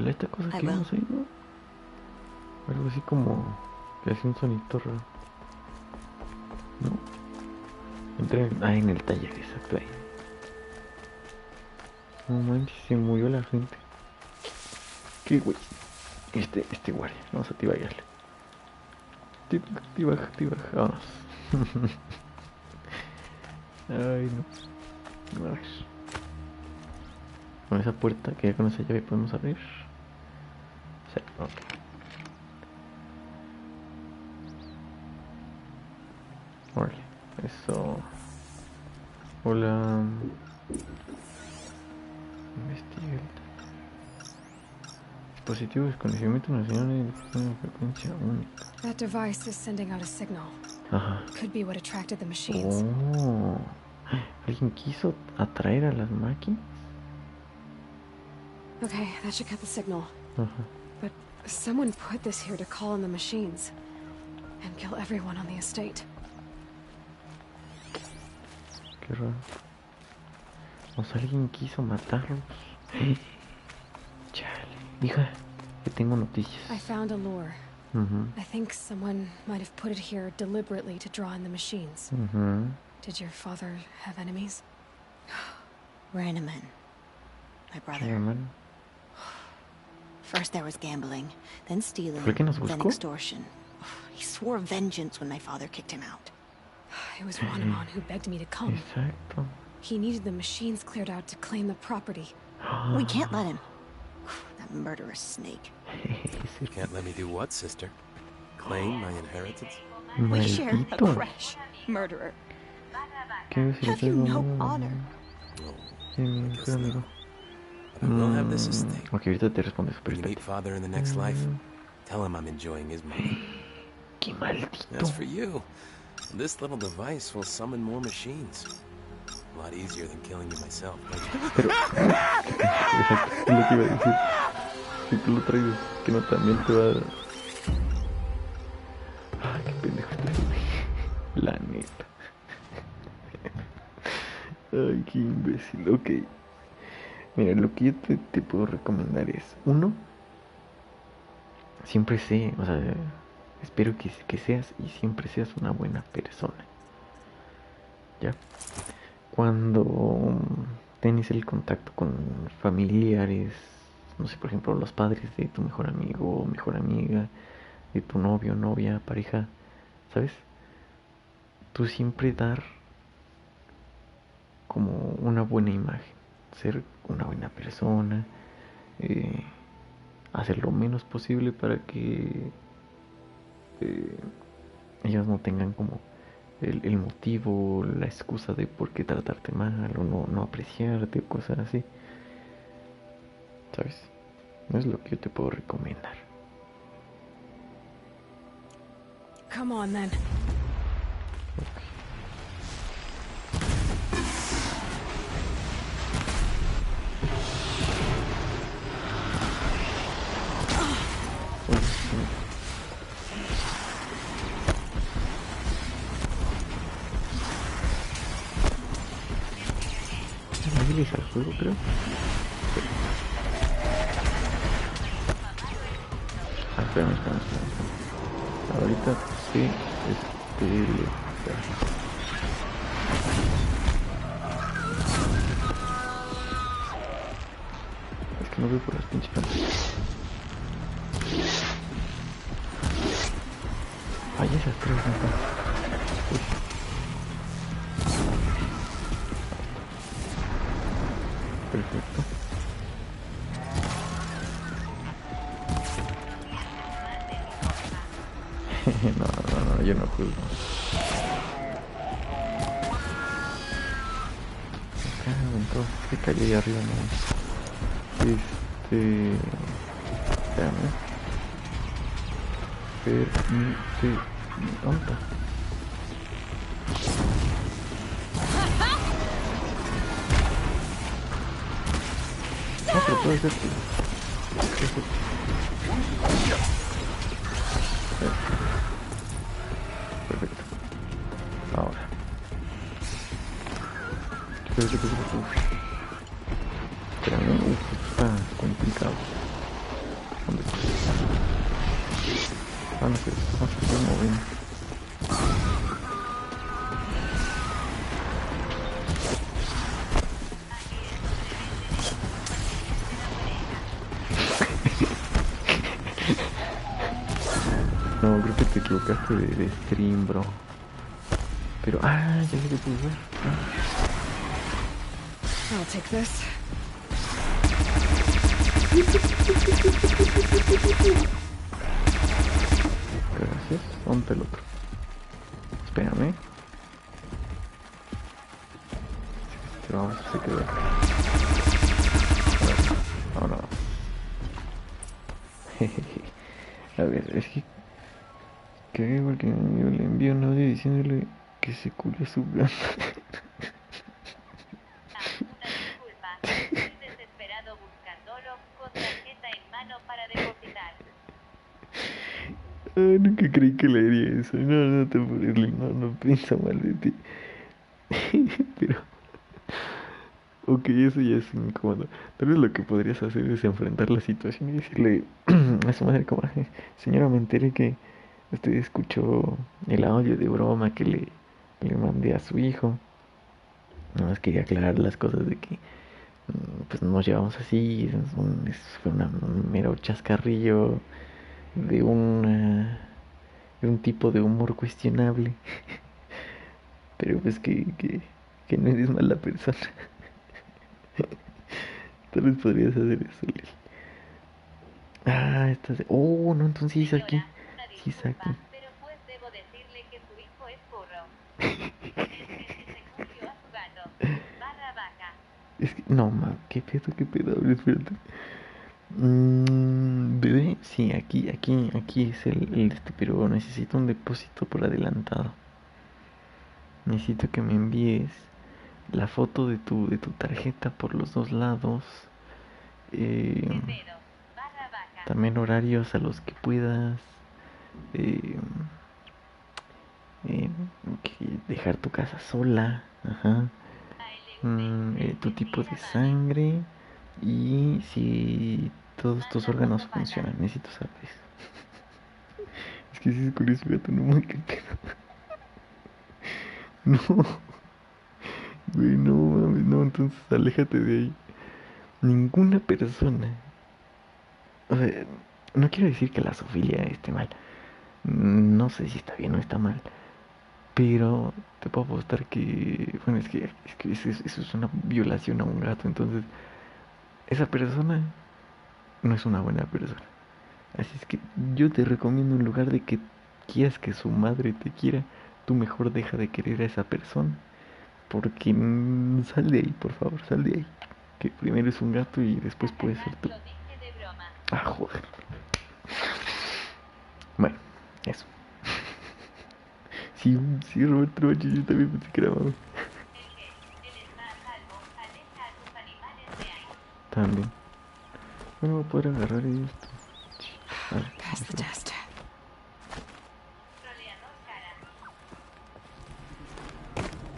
esta cosa que vimos ahí, ¿no? Algo así como que hace un sonito raro. ¿No? Entré en el taller, exacto ahí. No manches, se murió la gente. ¿Qué güey? Este guardia, vamos a activarle. Activa, vámonos. Ay, no. A ver. Con esa puerta que ya con esa llave podemos abrir. Sí, ok. Órale, eso. Hola. Investiga. Dispositivo de desconocimiento nacional de una frecuencia única. That device is sending out a signal. Could be what attracted the machines. Oh. ¿Alguien quiso atraer a las máquinas? Okay, that should cut the signal. But someone put this here to call on the machines and kill everyone on the estate. Qué raro. O sea, alguien quiso matarlos. Chale. Hija, que tengo noticias. I found a lure. I think someone might have put it here deliberately to draw in the machines. Did your father have enemies? Ranneman. My brother. Ranneman. First there was gambling, then stealing, then extortion. He swore vengeance when my father kicked him out. It was Ranneman who begged me to come. Exacto. He needed the machines cleared out to claim the property. We can't let him. That murderous snake. You can't let me do what, sister? Claim my inheritance? We share a crash, murderer. Have you no honor? We'll have this estate. Ok, ahorita te respondes. When you meet father in the next life, tell him I'm enjoying his money. Qué maldito. As for you, this little device will summon more machines. A lot easier than killing you myself. Pero, exacto, es lo que iba a decir. Si tú lo traes, que no también te va a... Ah, qué pendejo este. La neta. Ay, qué imbécil. Ok. Mira, lo que yo te puedo recomendar es, uno, siempre sé, o sea, espero que seas y siempre seas una buena persona. ¿Ya? Cuando tenés el contacto con familiares, no sé, por ejemplo, los padres de tu mejor amigo o mejor amiga, de tu novio, novia, pareja, ¿sabes? Tú siempre dar como una buena imagen, ser una buena persona, hacer lo menos posible para que ellos no tengan como el motivo, la excusa de por qué tratarte mal o no apreciarte o cosas así, ¿sabes? No es lo que yo te puedo recomendar. Come on then. Al juego, creo. Espérame. Ahorita sí, es que no veo por las pinches pantallas. Ay, esas tres no están. Uy. Perfecto. No, yo no juzgo. Entonces, ¿qué cayó ahí arriba? No. Espérame. ¿Dónde? No, pero puede ser que... Perfecto. Ahora. Espérame, está complicado. ¿Dónde está? No sé, estoy moviendo. No, creo que te equivocaste de stream, bro. Pero, ya sé que puedes ver. I'll take this. Gracias. ¿Dónde el otro? Espérame. Vamos, se quedó. Ahora. A ver, es que igual que yo le envío un audio diciéndole que se cule su gato. Desesperado buscándolo con tarjeta en mano para depositar. Nunca creí que le haría eso. No te apures, no piensa mal de ti. Pero... Ok, eso ya es incómodo. Tal vez lo que podrías hacer es enfrentar la situación y decirle a su madre como, señora, me enteré que usted escuchó el audio de broma que le mandé a su hijo. Nada más quería aclarar las cosas de que pues nos llevamos así, fue un mero chascarrillo de un tipo de humor cuestionable. Pero pues que no eres mala persona. Tal vez podrías hacer eso, Lili. Estás de... Oh, no, entonces sí es aquí. Sí es aquí. Pero pues debo decirle que su hijo es burro. Se cogió a su gato. /baja. Es que... No, ¿qué pedo? A ver, espérate. Bebé, sí, aquí es el pero necesito un depósito por adelantado. Necesito que me envíes la foto de tu tarjeta por los dos lados. También horarios a los que puedas. Dejar tu casa sola. Ajá. Tu tipo de sangre. Y si todos tus órganos funcionan. Necesito saber eso. Es que si es curioso, gato, no me qué pedo. No. Güey, no mames, no, entonces aléjate de ahí. Ninguna persona. O sea, no quiero decir que la zoofilia esté mal. No sé si está bien o está mal. Pero te puedo apostar que... Bueno, es que eso es una violación a un gato. Entonces, esa persona no es una buena persona. Así es que yo te recomiendo, en lugar de que quieras que su madre te quiera, tú mejor deja de querer a esa persona. Porque sal de ahí, por favor, sal de ahí. Que primero es un gato y después puede ser tú. Joder. Bueno, eso. Sí, Roberto Bachi, yo también pensé que era mami. También. Bueno, voy a poder agarrar esto. Pass the test.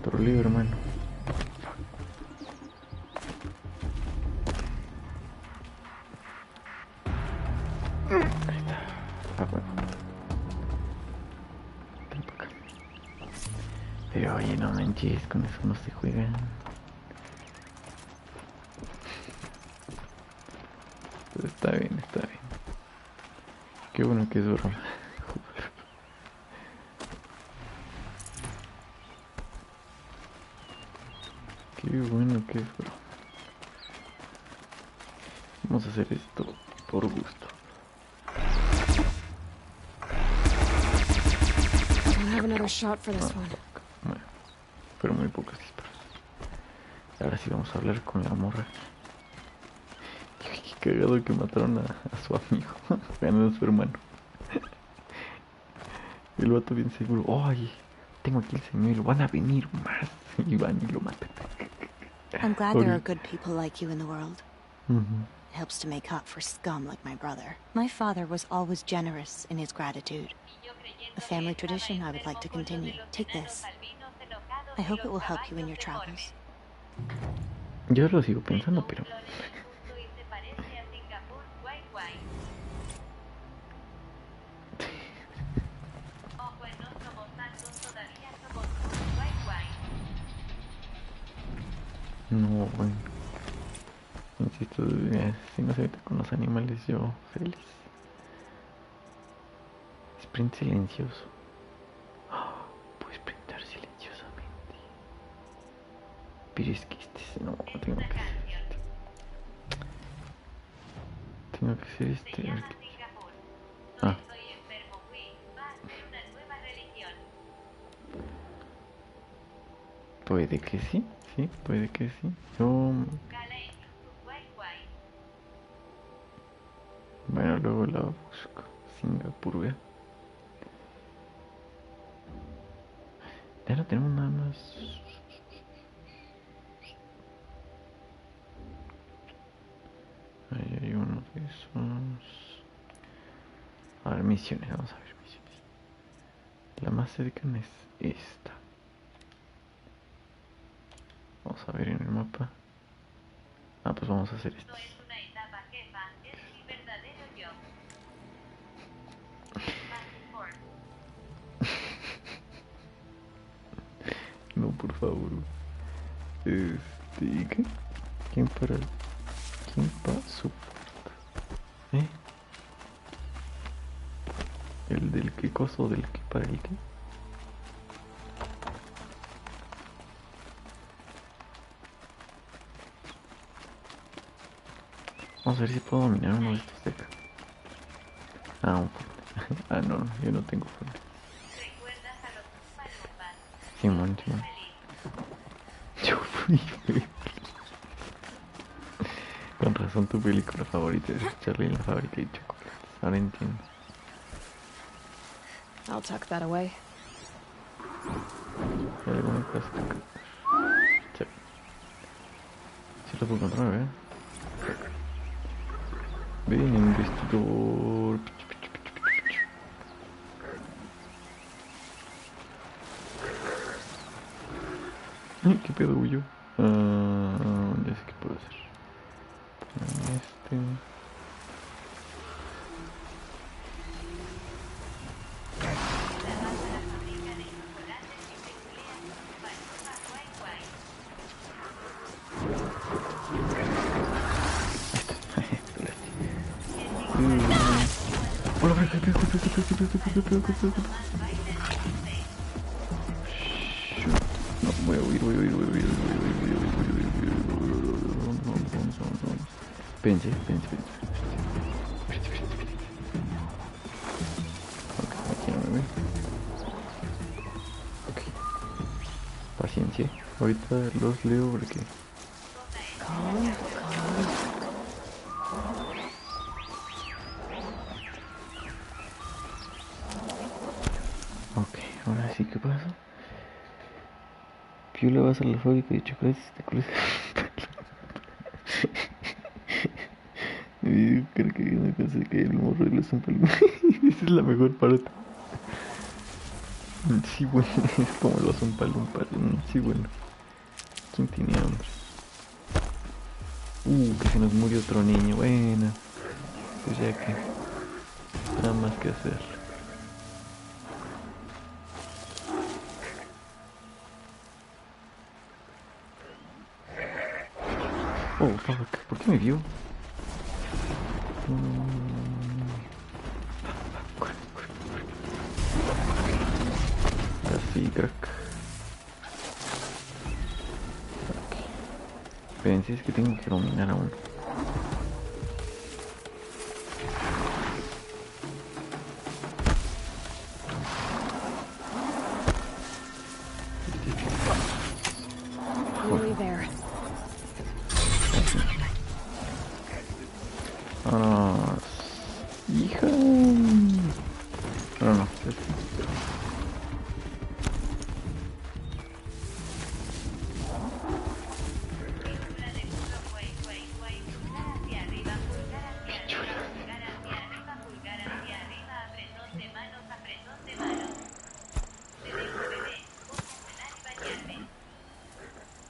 Troleo, hermano. Ahí está. Pero oye, no manches, con eso no se juega. Pero está bien, está bien. Qué bueno que es broma. Qué bueno que es broma. Vamos a hacer esto por gusto. I'll have another shot for this one. Bueno, pero muy pocos disparos. Ahora sí vamos a hablar con la morra. Qué cagado que mataron a su amigo. Ganó a su hermano. El vato bien seguro. Ay, tengo aquí el señuelo. Van a venir más. Y van y lo matan. I'm glad there are good people like you in the world. Mm-hmm. It helps to make up for scum like my brother. My father was always generous in his gratitude. A family tradition I would like to continue. Take this. I hope it will help you in your travels. Yo lo sigo pensando, pero... No, bueno. Insisto, si no se mete con los animales, yo feliz. Sprint silencioso. Puedes sprintar silenciosamente. Pero es que no, tengo que hacer este. Tengo que hacer este. Ah. Puede que sí, sí, puede que sí. Yo... Bueno, luego la busco. Singapur, ¿eh? Ya no tenemos nada más. Ahí hay uno de esos. A ver, misiones, vamos a ver misiones. La más cercana es esta. Vamos a ver en el mapa. Ah, pues vamos a hacer esto. No, por favor. ¿Qué? ¿Quién para? ¿Quién pasó? ¿El del qué coso? ¿Del qué para el qué? Vamos a ver si puedo dominar uno de estos de acá. Ah, un fuerte. Ah, no, yo no tengo fuerte. Simón. Yo fui feliz. Con razón tu película favorita es Charlie en la fábrica de chocolates. Ahora entiendo. I'll tuck that away. Hay alguna cosa acá. Sí. Sí lo puedo encontrar, ¿eh? Ven, investigador. Ay, qué pedo, huyó. Ya sé qué puedo hacer. No, voy a huir. Pense. Ok, aquí no me ve. Ok. Paciencia. Ahorita los leo porque... Ok, ahora sí, ¿qué pasa? Piola, vas a la fábrica de chocolates y te cruzas. Creo que una cosa que el morro de los umpalumpas. Esa es la mejor parte. Sí, bueno, es como los umpalumpas. Sí, bueno. ¿Quién tiene hambre? Que se nos murió otro niño. Bueno, pues ya que nada más que hacer. Oh, fuck. ¿Por qué me vio? Así, crack. Espérense, es que tengo que dominar a uno. Nearly there. Vámonos. Hija. No, no.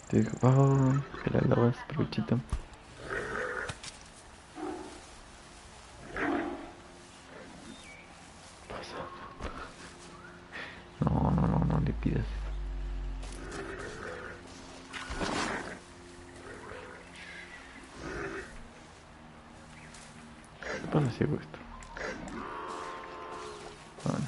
Te digo, oh, te la lavas, provechito. No, no, no, no le pidas. ¿Qué pasa si hago esto? Bueno.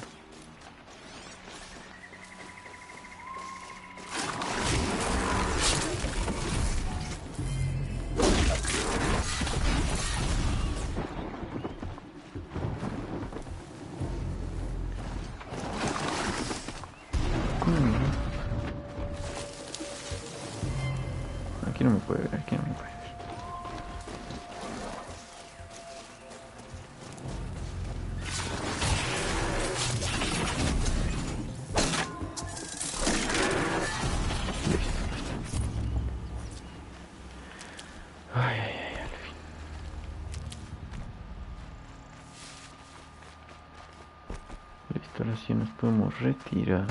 Aquí no me puede ver, aquí no me puede ver. Ay, ay, ay, al fin. Listo, ahora sí nos podemos retirar.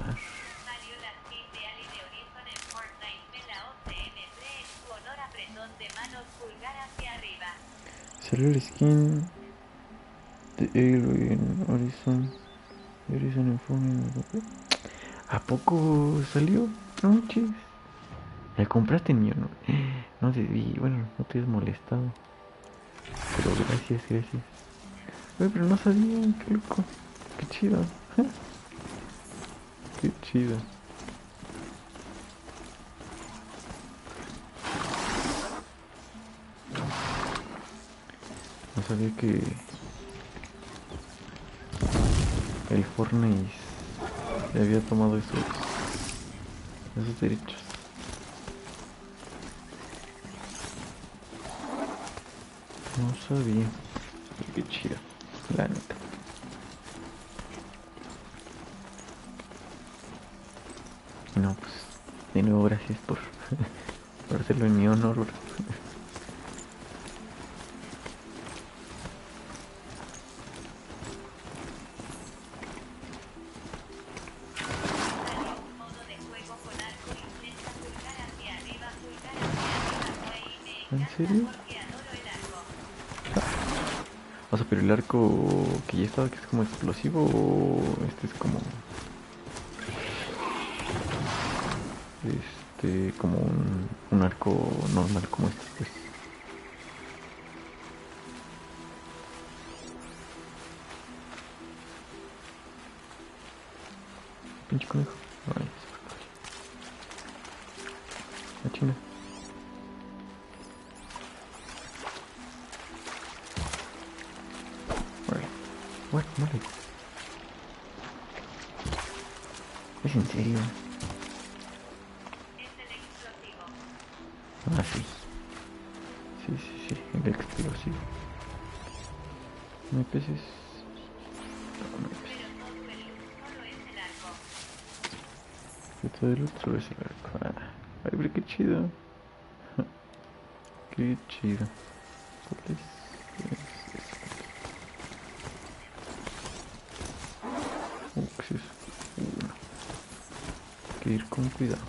Salió el skin de Alien Horizon. Horizon en forma. ¿A poco salió? No manches. ¿La compraste, niño? No, no debí. Bueno, no te has molestado. Pero gracias, gracias. Oye, pero no sabía. Qué loco. Qué chido. Qué chido. No sabía que el Fortnite le había tomado esos derechos. No sabía. Qué chido, la neta. No, pues, de nuevo gracias por hacerlo en mi honor, bro. ¿En serio? O sea, pero el arco que ya estaba, que es como explosivo, o este es como... como un arco normal como este, pues. Pinche conejo. Ay, la china. Vale. What? Vale. ¿Es en serio? Ah, sí. Sí, el explosivo. ¿No hay peces? No hay peces. Y todo el otro es el arco. Ah, ay, pero qué chido. Qué chido. ¿Cuál es? ¿Qué es eso? No. Hay que ir con cuidado.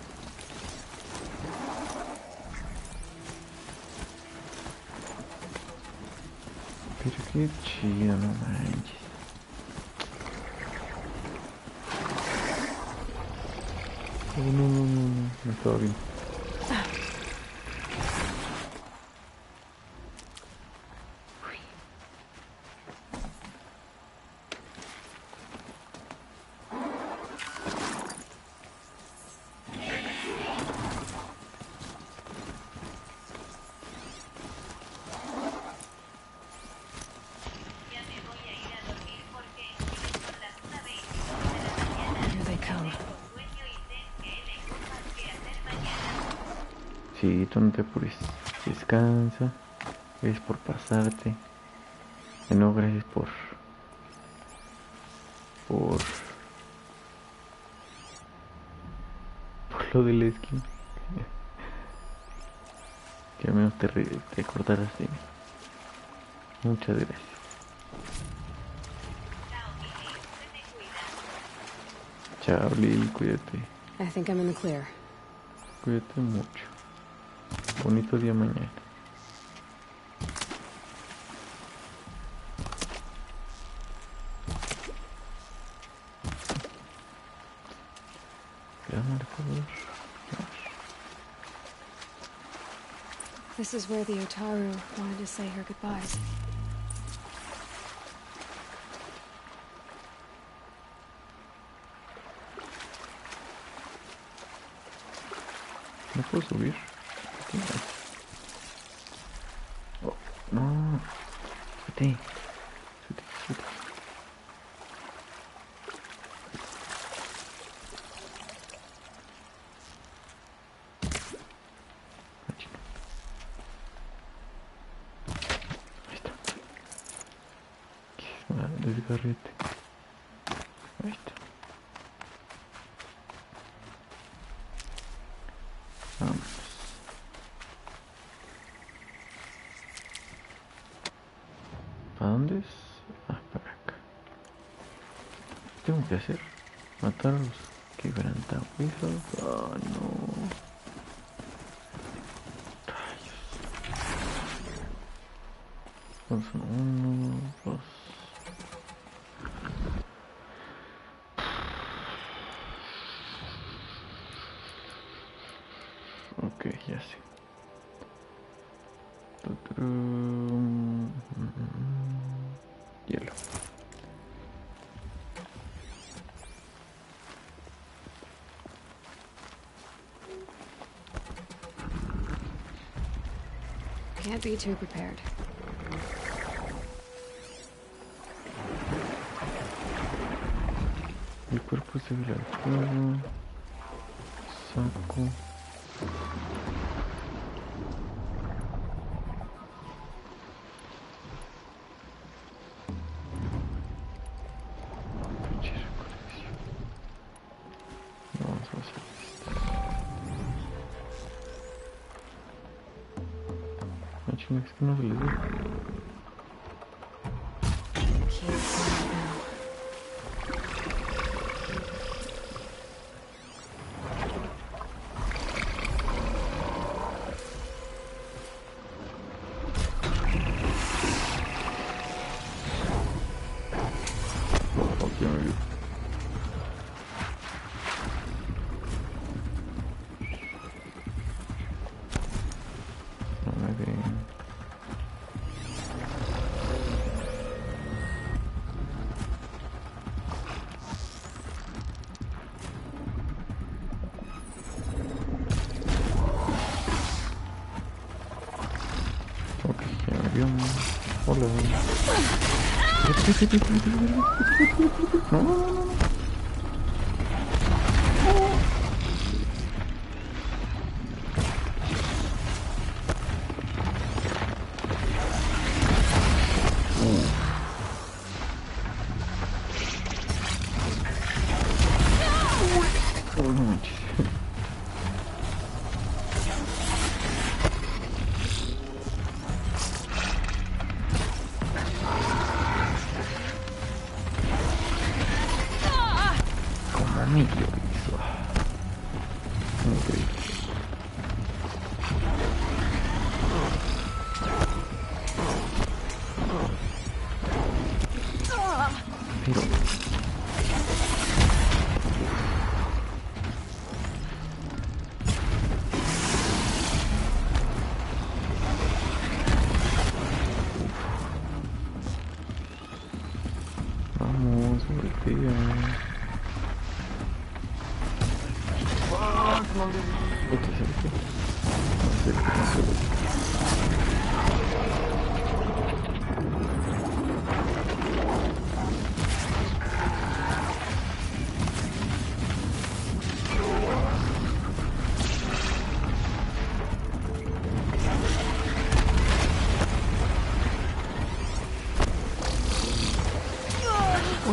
Pero qué chido, no manches. Oh, no, no estaba bien. Sí, tú no te apures. Descansa. Gracias por pasarte. No, gracias por lo del esquí. Que al menos te acordaras de mí. Muchas gracias. Chao, Lil, cuídate. I think I'm in the clear. Cuídate mucho. Bonito día mañana. This is where the Otaru wanted to say her goodbyes. ¿No puedo subir? Oh, no. Súbete. Súbete. Ahí está. Desgarrete. Ahí está. Vamos. ¿Para dónde es? Ah, para acá. ¿Qué tengo que hacer? Matar a los quebrantahuesos. Oh, no. Rayos. Son 1, 2. Ok, ya sé. Hielo. Can't be too prepared. El cuerpo se ve al fuego. Saco. Vamos a hacer esto. Ah, chinga, es que no se le dio. Hola. No. Vamos, voltea.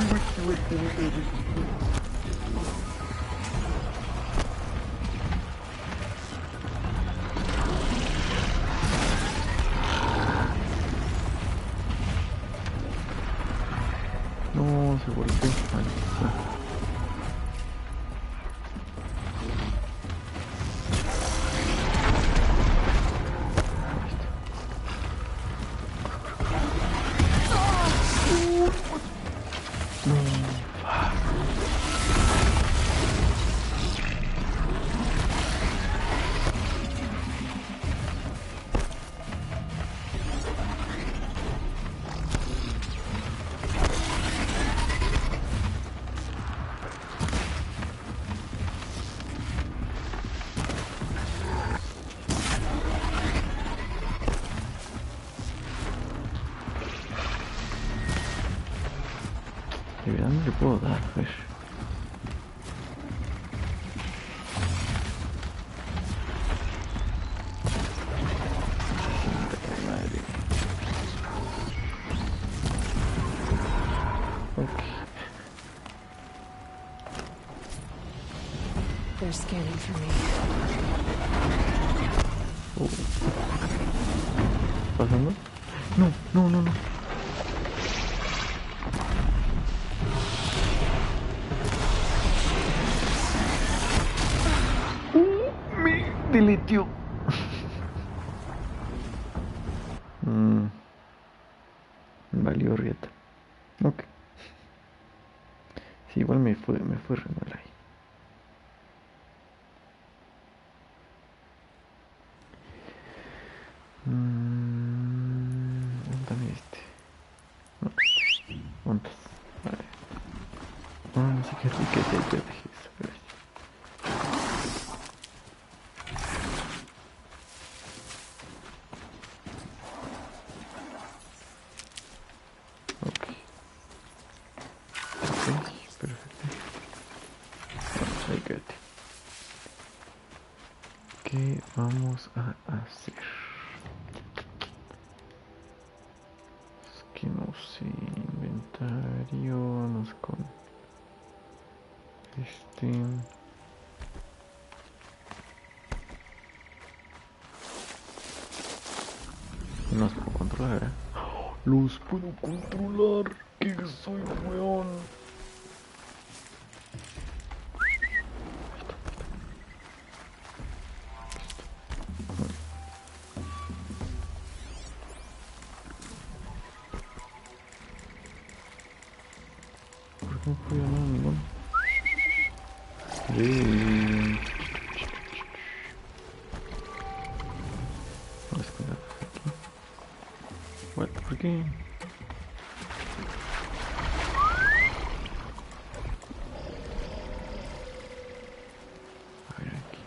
No, se golpeó. Maldición. De verdad no le puedo dar, a ver. Madre. Ok. They're scanning for me. ¿Pasando? No, no, no, no. Deletió. Valió rieta. Ok. Sí, igual me fue re mal ahí. ¿Dónde este? No. ¿Dónde? Vale. No sé qué es que te dejé eso. Gracias. Perfecto. Vamos, ahí quédate. ¿Qué vamos a hacer? Es que no sé, inventario, nos con no los puedo controlar, ¿eh? Los puedo controlar, que soy weón. ¿Por qué no puedo ganar ninguno? Vamos a cuidar aquí. Bueno, ¿por qué? A ver aquí.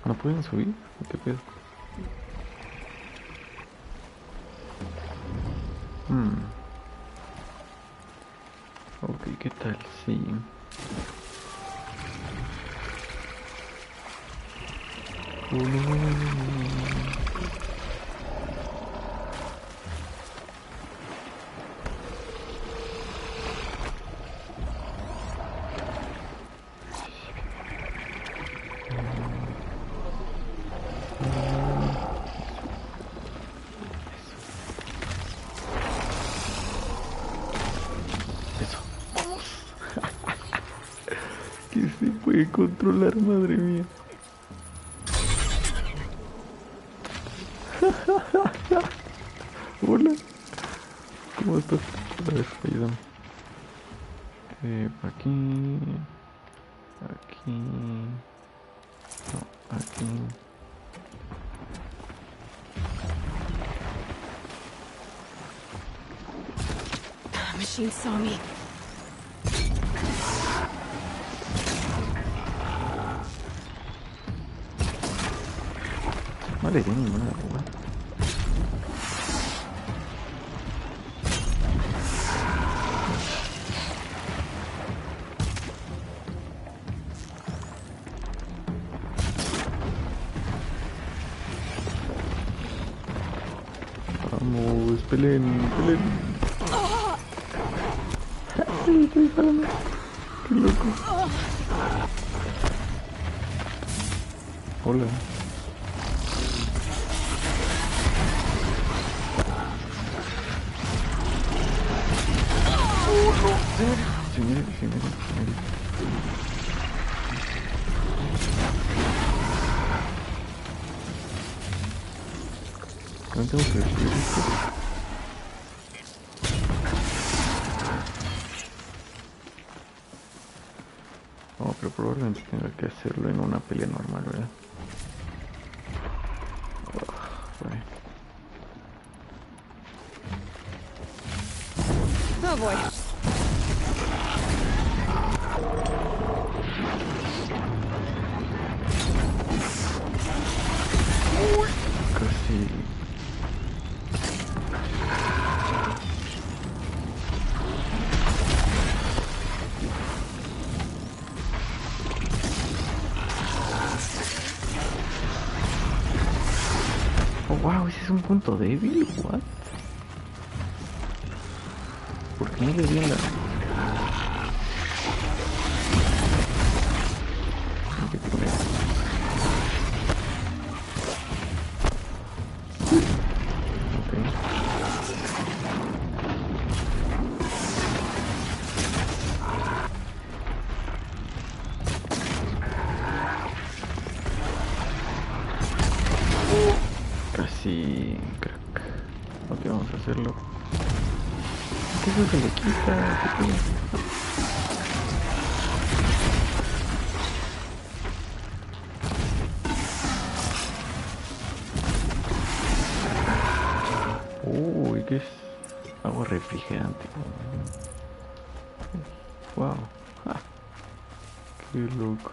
¿No pueden subir? ¿Qué pedo? Ok, ¿qué tal? Sí. Que se puede controlar, madre mía. Hola. ¿Cómo estás? A ver, ayúdame. Aquí. Aquí. No, aquí. Machine saw me. No le di ninguna de la Peleen, peleen. Estoy disparando. Qué loco. Hola. Oh, no. Sí, mire. No tengo que destruir esto. No, pero probablemente tenga que hacerlo en una pelea normal, ¿verdad? Vale. Oh boy. Casi. Oh, wow, ese es un punto débil. What? ¿Por qué no le di en la...? Hay que poner... Casi, crack. Ok, vamos a hacerlo. ¿Qué es lo que le quita? ¿Qué tiene? Uy, ¿qué es? Agua refrigerante. Wow. Ja. Qué loco.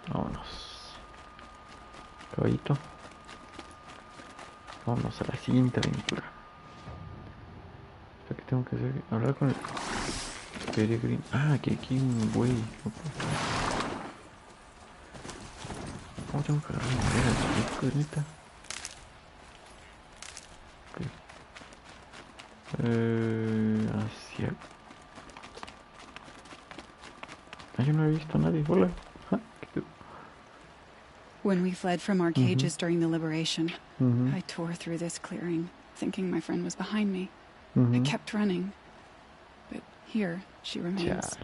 Vámonos. Caballito. Vámonos a la siguiente aventura. ¿Qué tengo que hacer? Hablar con el peregrino. Ah, aquí un güey. ¿Cómo tengo que agarrar madera? ¿Qué neta? Ok. Hacia... Ah, yo no he visto a nadie. Hola. When we fled from our cages during the liberation, I tore through this clearing, thinking my friend was behind me. I kept running, but here she remains.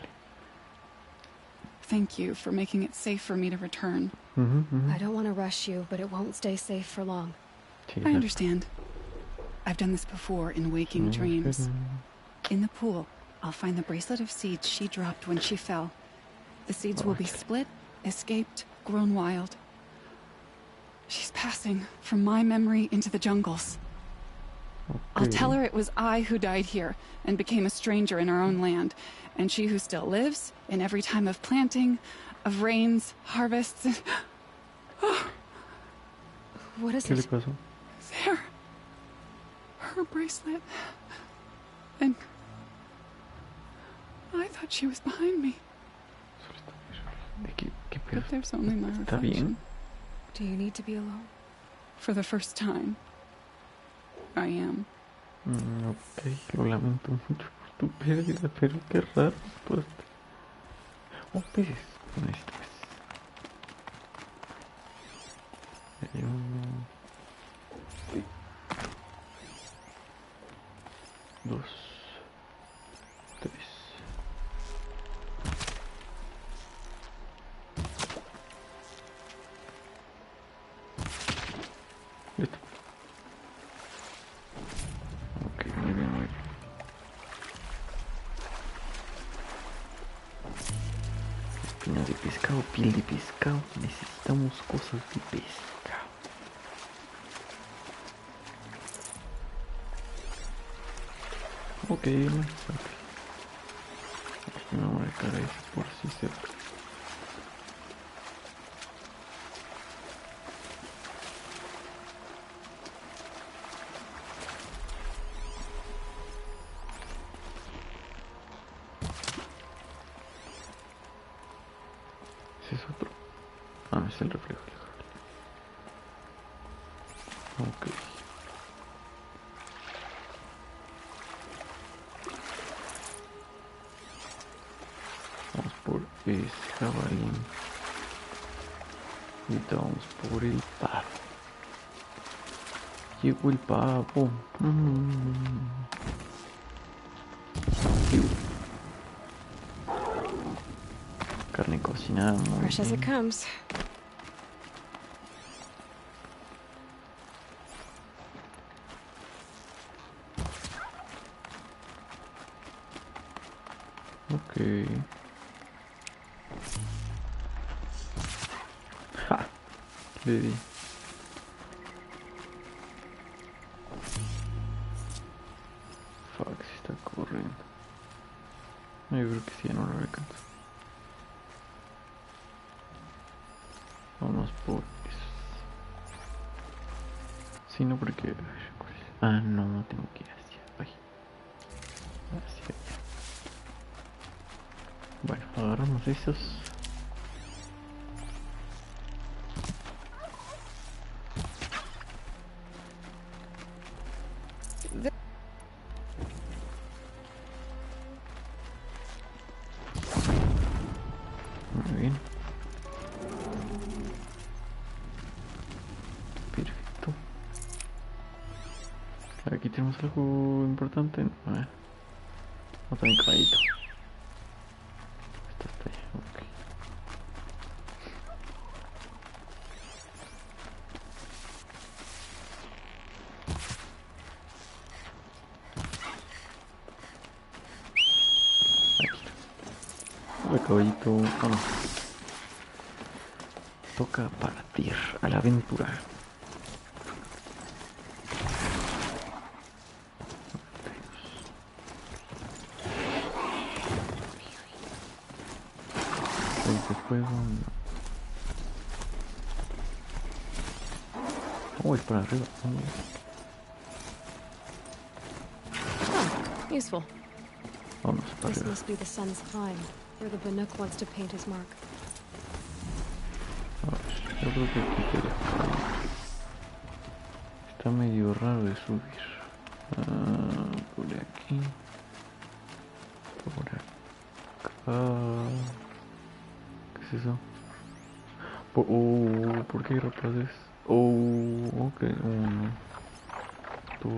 Thank you for making it safe for me to return. I don't want to rush you, but it won't stay safe for long. I understand. I've done this before in waking dreams. In the pool, I'll find the bracelet of seeds she dropped when she fell. The seeds will be split, escaped, grown wild. She's passing from my memory into the jungles. I'll tell her it was I who died here and became a stranger in our own land, and she who still lives in every time of planting, of rains, harvests, and... What is it? There. Her bracelet. And... I thought she was behind me. But there's only my reflection. Do you need to be alone? For the first time, I am. Ok, lo lamento mucho por tu pérdida, pero qué raro. Pues... Oh, peces. Necesito peces. Dos. Tres. Listo. Ok, muy bien, muy bien. Espina de pescado, piel de pescado. Necesitamos cosas de pescado. Ok, no. Aquí me voy a marcar eso por si se... Este es otro. Ah, es el reflejo. Ok. Vamos por ese jabalín. Ahorita vamos por el pavo. Llegó el pavo. Carne cocinada. Fresh as it comes. Ok. Ja. Le di. Fuck, si está corriendo. No, yo creo que sí, ya no lo alcanzo. Vamos por eso. Si no, porque... Ah, no, tengo que ir hacia... Ay. Hacia allá. Bueno, agarramos esos. Muy bien. Perfecto. Aquí tenemos algo importante. A ver. Otro mi caballito. Esto está ahí. Ok. Aquí está. El caballito. Vamos. Toca partir a la aventura. De fuego. Oh, es para arriba. Oh, useful. Vamos para This arriba. must be the sun's climb, where the Bannock wants to paint his mark. Yo creo que aquí por acá. Está medio raro de subir. Por aquí. Por acá. ¿Qué es eso? ¿Por qué hay rapaces? Ok. 1, 2,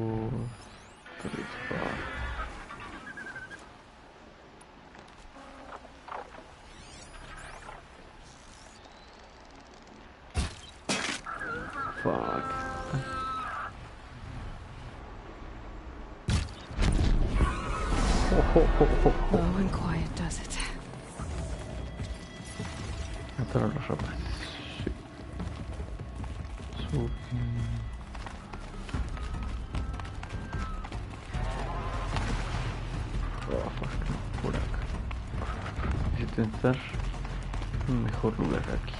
3, 4. Fuck. Low and quiet does it. Matar a los rapaces. Sí. Sube. Oh, fuck, no, por acá. Necesito estar en un mejor lugar aquí.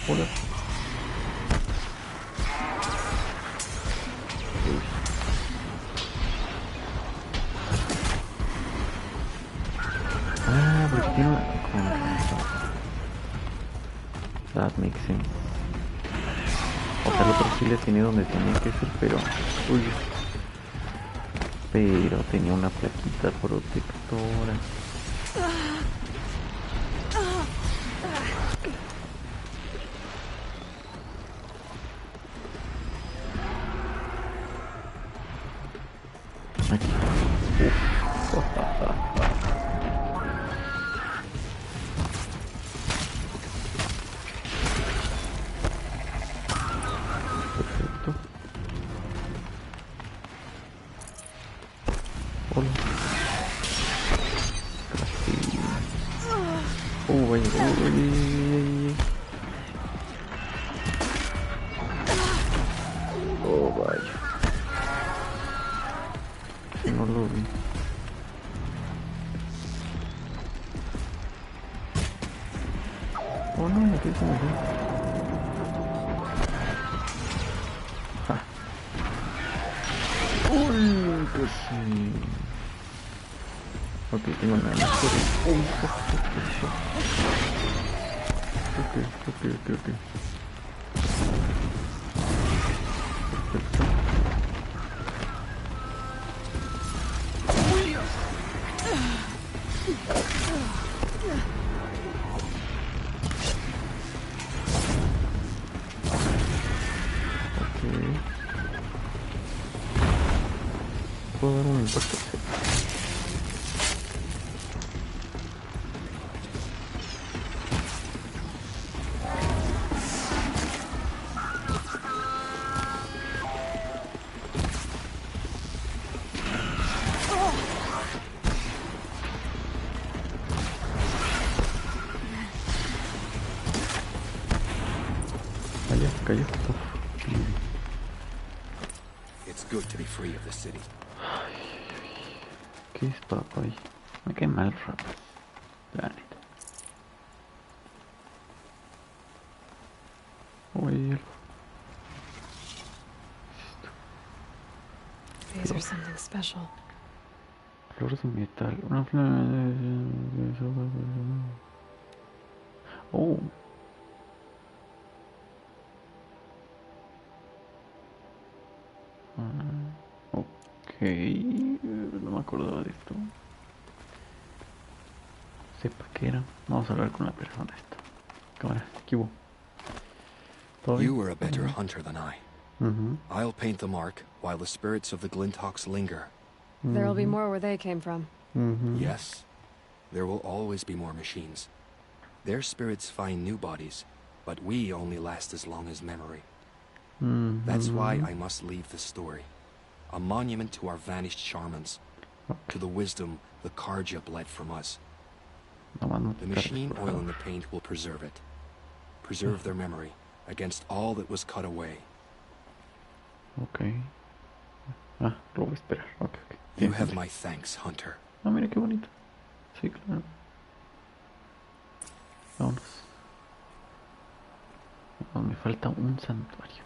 Hola. Ah, porque tiene una... That makes sense. O sea, el otro sí le tenía donde tenía que ser, pero... Uy. Pero tenía una plaquita protectora. Aquí. Perfecto. Hola. Casi. Vaya. Vaya. Si no lo vi. No, aquí se me fue. Uy, casi. Ok, tengo una historia. Ok. Perfecto. Puedo dar un impacto. Cayó. It's good to be free of the city. ¿Qué es papá ahí? Me cae mal rap. La neta. Oye, These are something special. flores de metal. Una flor. Oh. Ok. No me acordaba de esto. Sepa qué era. Vamos a hablar con la persona esta. Cámara, ¿qué hubo? You were a better hunter than I. I'll paint the mark while the spirits of the Glinthawks linger. There'll be more where they came from. Yes, there will always be more machines. Their spirits find new bodies, but we only last as long as memory. That's why I must leave the story. A monument to our vanished shamans, to the wisdom the Karja bled from us. The machine oil in the paint will preserve it. Preserve their memory against all that was cut away. Ok. Ah, lo voy a esperar. Ok. You have my thanks, Hunter. Ah, mira qué bonito. Sí, claro. Vámonos. Oh, me falta un santuario.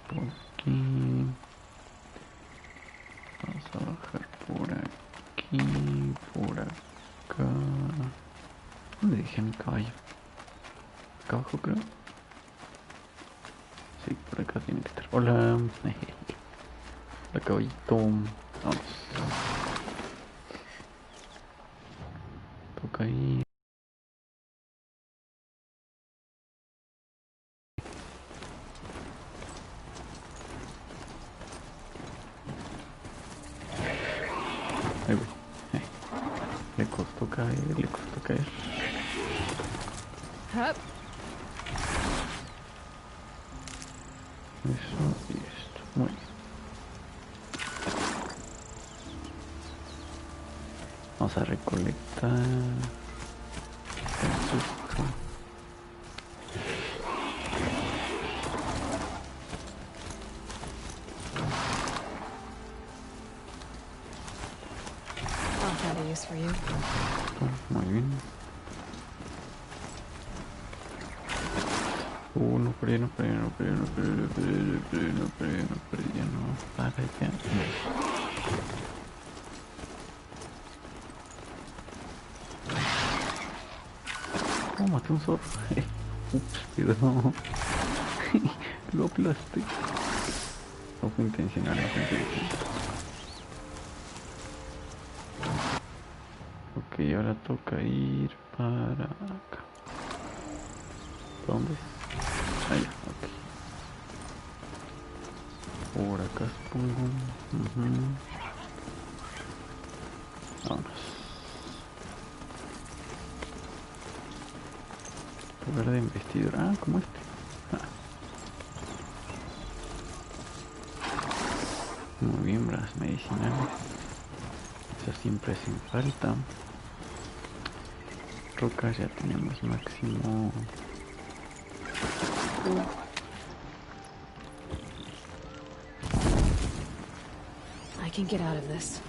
Por aquí. Vamos a bajar por aquí. Por acá. ¿Dónde dejé mi caballo? Acá abajo, creo. Sí, por acá tiene que estar. Hola. Hola, caballito. Vamos. Toca ahí. Ahí voy. Le costó caer. Hup. Eso y esto. Muy bien. Vamos a recolectar. I'll find a use for you. Muy bien. No para allá. Oh, maté un zorro. Ups, perdón. Lo aplasté. No fue intencional, Ok, ahora toca ir para acá. ¿Dónde? Allá, ok. Por acá supongo. Vámonos. Lugar de investidura. Ah, como este. Muy bien, bras medicinales. Eso siempre hacen falta. Rocas ya tenemos máximo. I can get out of this.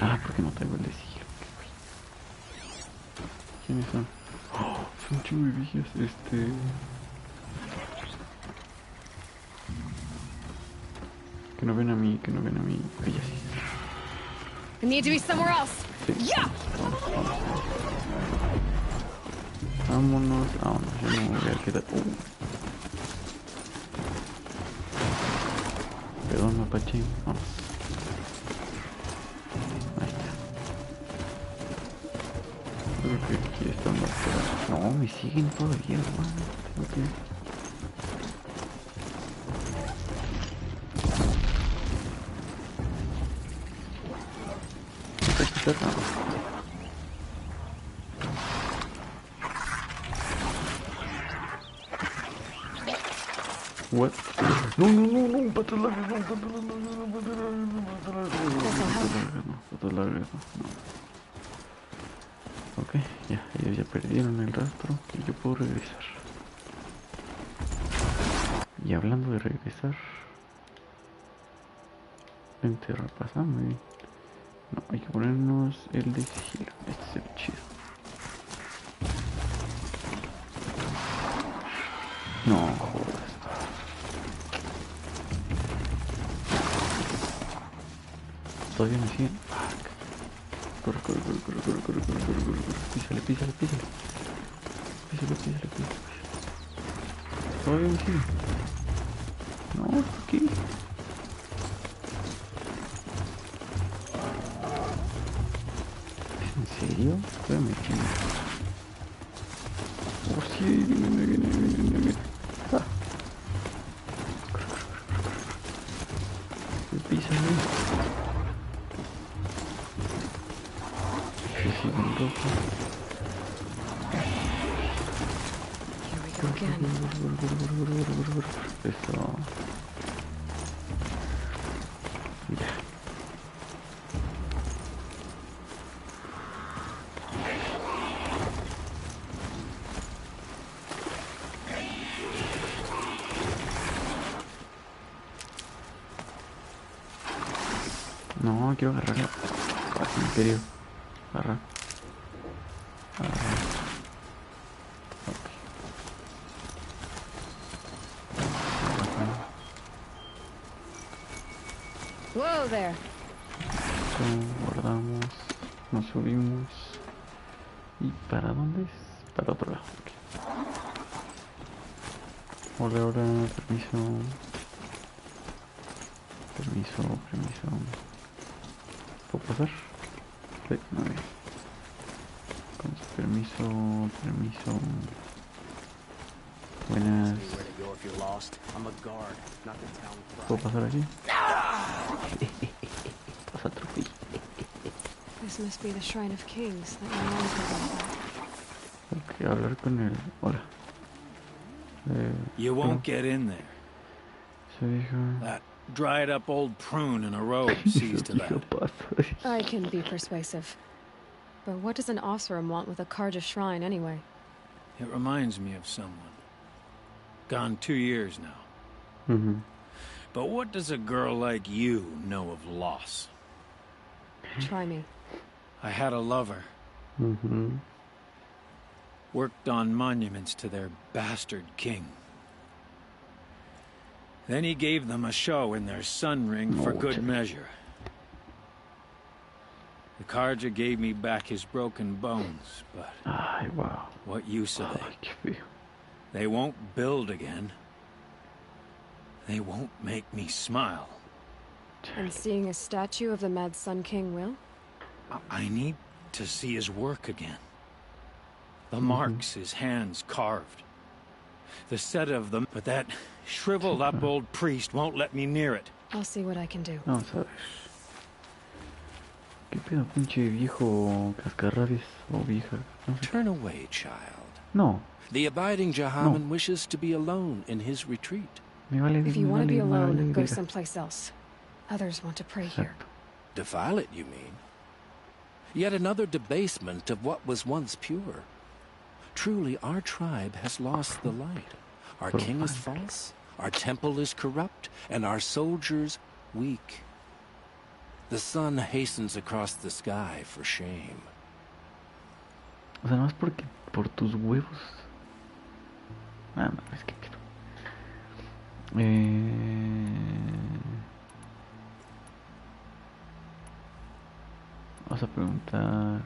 Ah, porque no traigo el de siglo. ¿Quiénes son? Oh, son un chingo de viejos. Que no ven a mí, que no ven a mí. Ella sí. I need to be somewhere else. Sí. Yeah. Vámonos, yo no me voy a quedar. Perdón, mapache. Vamos. Ahí está. Creo que aquí están más. No, me siguen todavía, hermano. Tengo que... What? No, patas largas, no. Ok, ya, ellos ya perdieron el rastro y yo puedo regresar. Y hablando de regresar, enterrar, pasame. No, hay que ponernos el de sigilo. Este se ve chido. No, jodas. Todavía me siguen. Fuck. Corre. Písale. Todavía me siguen. No, ¿por qué? ¿En serio? Todavía me chingo. Oh, sí, viene. Ah. Písale. Sí, en rojo. Here we go again. Eso. Ya. No, quiero agarrarla. En serio. Agarra. Ok. Whoa there. Guardamos. Nos subimos. ¿Y para dónde es? Para otro lado. Okay. Ahora, permiso. ¿Puedo pasar? Sí, muy bien. Con su permiso. Buenas. ¿Puedo pasar aquí? Pasa, Trupi. This must be the Shrine of Kings that my mom told me about. Ok, hablar con él. Hola. You won't get in there. Se dijo. That dried up old prune in a robe sees to that. I can be persuasive. But what does an Osram want with a Karja shrine anyway? It reminds me of someone. Gone 2 years now. Mm-hmm. But what does a girl like you know of loss? Try me. I had a lover. Mm-hmm. Worked on monuments to their bastard king. Then he gave them a show in their sun ring for good measure. The Karja gave me back his broken bones, but wow. What use are they? They won't build again. They won't make me smile. And seeing a statue of the Mad Sun King will? I need to see his work again. The marks his hands carved. The set of them, but that shriveled up old priest won't let me near it. I'll see what I can do. Vamos a ver. ¿Qué pedo, pinche viejo cascarrabias o vieja? No sé. Turn away, child. No. The abiding Jahaman wishes to be alone in his retreat. If you want to be alone, go someplace else. Others want to pray here. Defile it, you mean? Yet another debasement of what was once pure. Truly, our tribe has lost the light. Our king is false, our temple is corrupt, and our soldiers weak. The sun hastens across the sky for shame. O sea, no es porque por tus huevos. Ah, no, es que vamos a preguntar.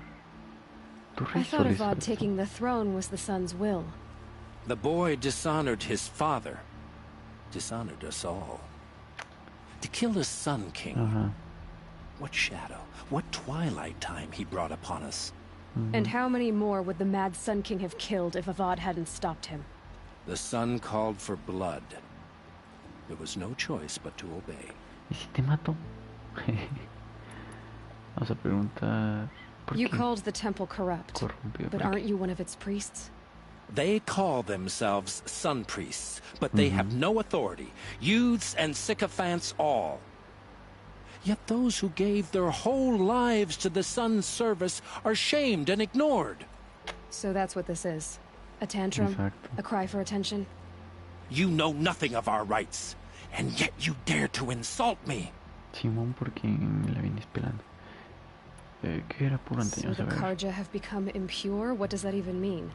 I thought Avad taking the throne was the sun's will. The boy dishonored his father. Dishonored us all. To kill the Sun King. What shadow, what twilight time he brought upon us. And how many more would the mad Sun King have killed if Avad hadn't stopped him? The sun called for blood. There was no choice but to obey. ¿Y si te mato? Vamos a preguntar. You called the temple corrupt, but aren't you one of its priests? They call themselves sun priests, but they have no authority. Youths and sycophants all. Yet those who gave their whole lives to the sun's service are shamed and ignored. So that's what this is. A tantrum? Exacto. A cry for attention? You know nothing of our rights, and yet you dare to insult me. Simón, porque me la vine esperando. ¿Qué era puro So anterior? the Karja have become impure? What does that even mean?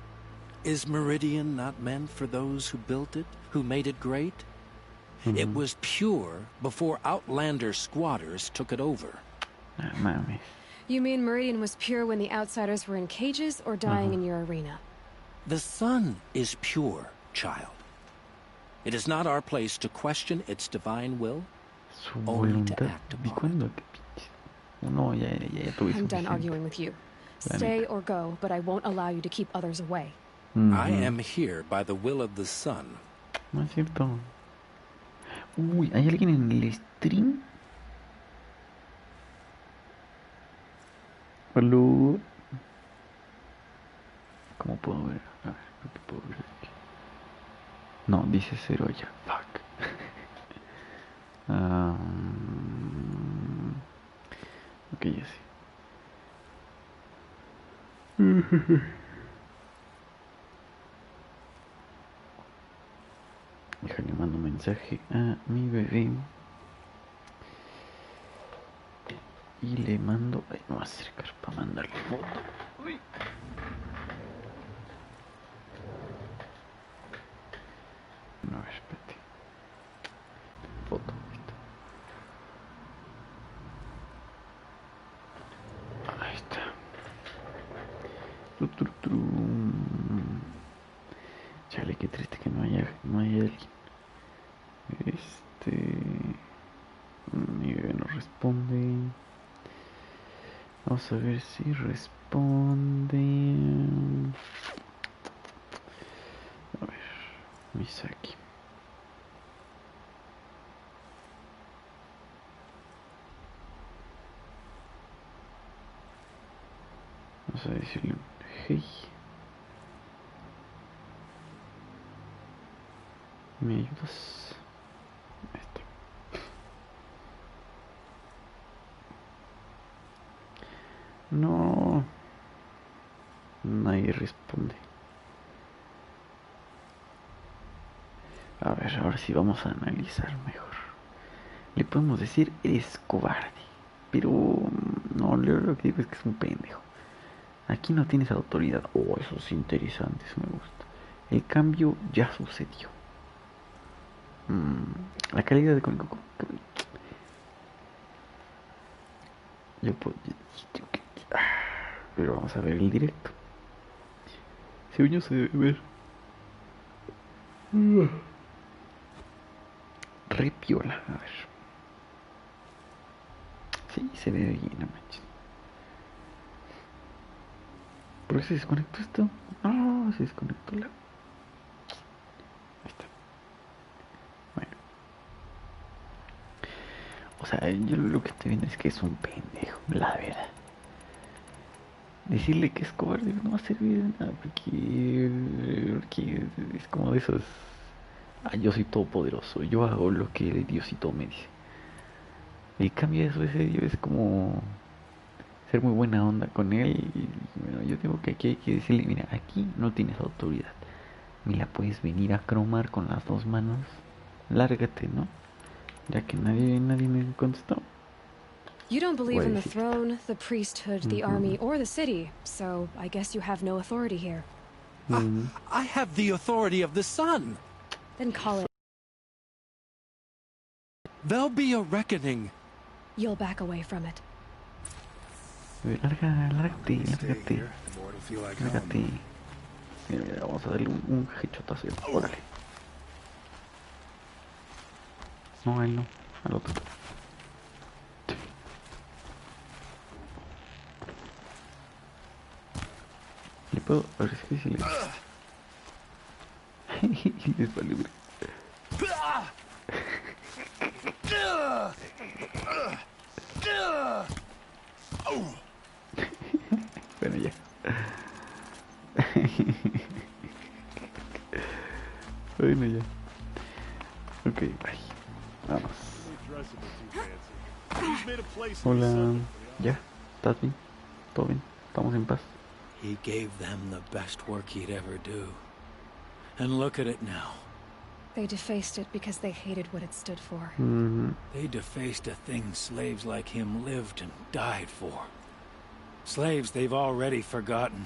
Is Meridian not meant for those who built it, who made it great? It was pure before Outlander squatters took it over. Ah, mames. You mean Meridian was pure when the outsiders were in cages or dying in your arena? The sun is pure, child. It is not our place to question its divine will, only to act upon it. No, ya I'm done arguing with you. Stay or go, but I won't allow you to keep others away. I am here by the will of the sun. No es cierto. Uy, ¿hay alguien en el stream? ¿Aló? ¿Cómo puedo ver? A ver, creo que puedo ver aquí. No, dice 0 ya. Fuck. Ok, ya sé. Déjale, mando un mensaje a mi bebé. Y le mando... Ay, me voy a acercar para mandarle foto. Uy. No, a ver, espérate. Foto. Ahí está. Chale, qué triste que no haya alguien. Mi bebé no responde. Vamos a ver si responde. A ver, Misaki. Vamos a decirle hey. ¿Me ayudas? Ahí está. No. Nadie responde. A ver, ahora sí vamos a analizar mejor. Le podemos decir, eres cobarde. Pero no, lo que digo es que es un pendejo. Aquí no tienes autoridad. Oh, eso es interesante, eso me gusta. El cambio ya sucedió. La calidad de cómico. Yo puedo... Pero vamos a ver el directo. Según yo se debe ver. Re piola, a ver. Sí, se ve bien, no manches. ¿Por qué se desconectó esto? No, se desconectó la... Ahí está. Bueno. O sea, yo lo que estoy viendo es que es un pendejo, la verdad. Decirle que es cobarde no va a servir de nada porque es como de esos... Ah, yo soy todopoderoso, yo hago lo que Diosito me dice. El cambio de eso ese Dios es como... ser muy buena onda con él y bueno, yo digo que aquí hay que decirle, mira, aquí no tienes autoridad, ni la puedes venir a cromar con las dos manos, lárgate, ¿no? Ya que nadie me contestó. You don't believe in the throne, the priesthood, the army, or the city, so I guess you have no authority here. I have the authority of the sun. Then call it. There'll be a reckoning. You'll back away from it. Lárgate. Mira, vamos a darle un hechotazo. Órale. No, a él no, al otro. Le puedo, a ver si le... Y les va libre. Bueno, ya. Bueno, ya. Ok, bye. Vamos. Hola. ¿Ya? ¿Estás bien? ¿Todo bien? ¿Estamos en paz? He gave them the best work he'd ever do. And look at it now. They defaced it because they hated what it stood for. They defaced a thing slaves like him lived and died for. Slaves they've already forgotten.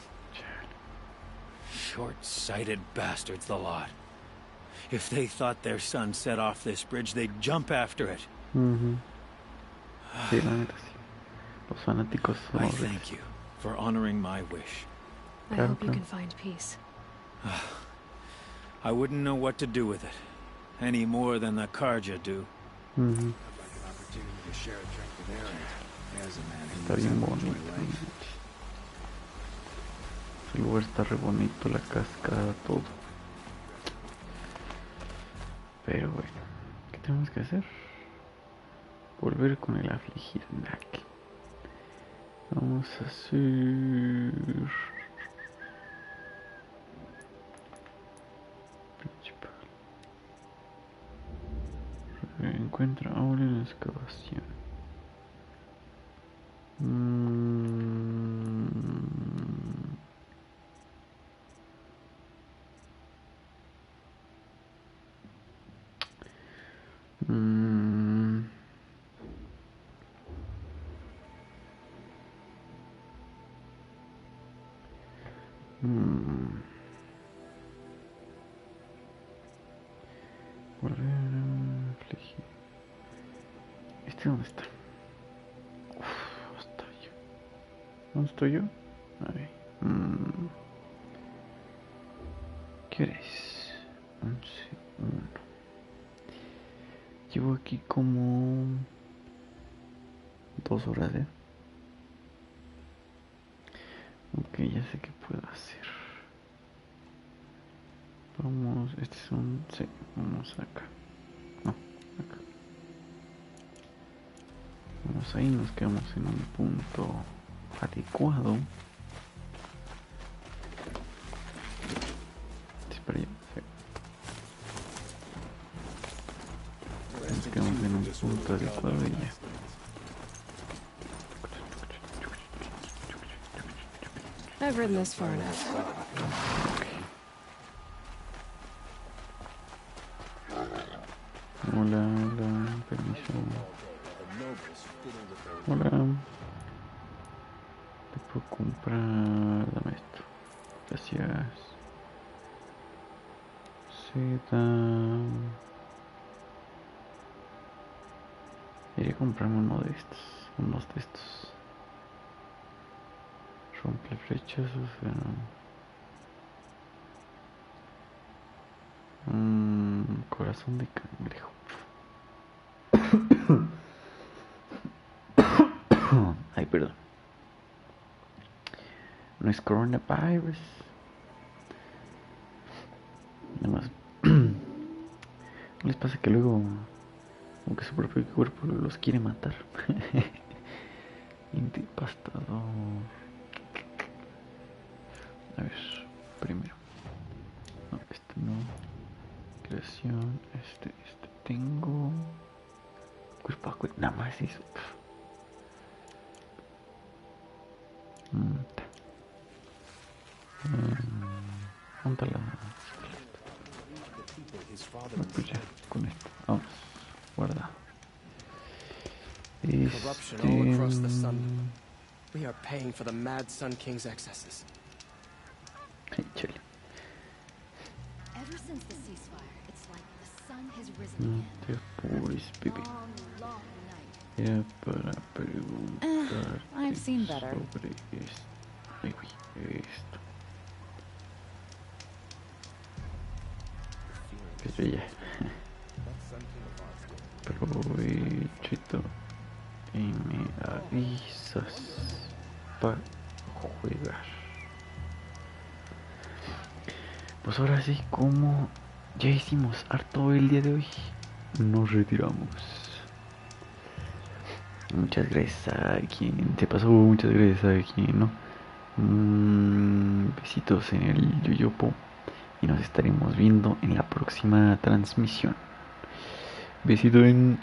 Short-sighted bastards, the lot. If they thought their son set off this bridge, they'd jump after it. Sí, la neta sí. Los fanáticos son I horribles. thank you for honoring my wish. I hope you can find peace. I wouldn't know what to do with it, any more than the Karja do. Está bien bonito. El lugar está re bonito, la cascada, todo. Pero bueno, ¿qué tenemos que hacer? Volver con el afligido. Vamos a hacer... Principal. Encuentra ahora en la excavación. Volver a afligir. ¿Este dónde está? Uf, hasta yo. ¿Dónde estoy yo? A ver. ¿Qué hora es? 11:01. Llevo aquí como 2 horas, ¿eh? Ok, ya sé qué puedo hacer. Vamos, este es un... Sí, vamos acá. No, acá. Vamos ahí, nos quedamos en un punto adecuado. Espera ya, sí. Nos quedamos en un punto adecuado y ya. I've ridden this far enough. Hola, permiso. Hola. Te puedo comprar... Dame esto. Gracias. Iré a comprarme uno de estos. Unos de estos. Rompe flechas, o sea... corazón de cangrejo. Ay, perdón. No es coronavirus. Nada más. ¿No les pasa que luego, como que su propio cuerpo los quiere matar? Intipastador. A ver, primero. No, este no. Creación, este tengo. Cuerpo a cuerpo, nada más eso. ¿Dónde la? No, pues ya, con esto. Vamos, guarda. corruption all across the sun. We are paying for the mad Sun King's excesses. Chale. Ever since the ceasefire, it's like the sun has risen No te apures, bebé. Era para preguntar I've seen better. sobre esto. Ay, uy, esto. Pero ya. Provechito. Y me avisas para jugar. Pues ahora sí, como ya hicimos harto el día de hoy, nos retiramos. Muchas gracias a quien se pasó, muchas gracias a quien no. Besitos en el yoyopo y nos estaremos viendo en la próxima transmisión. Besito en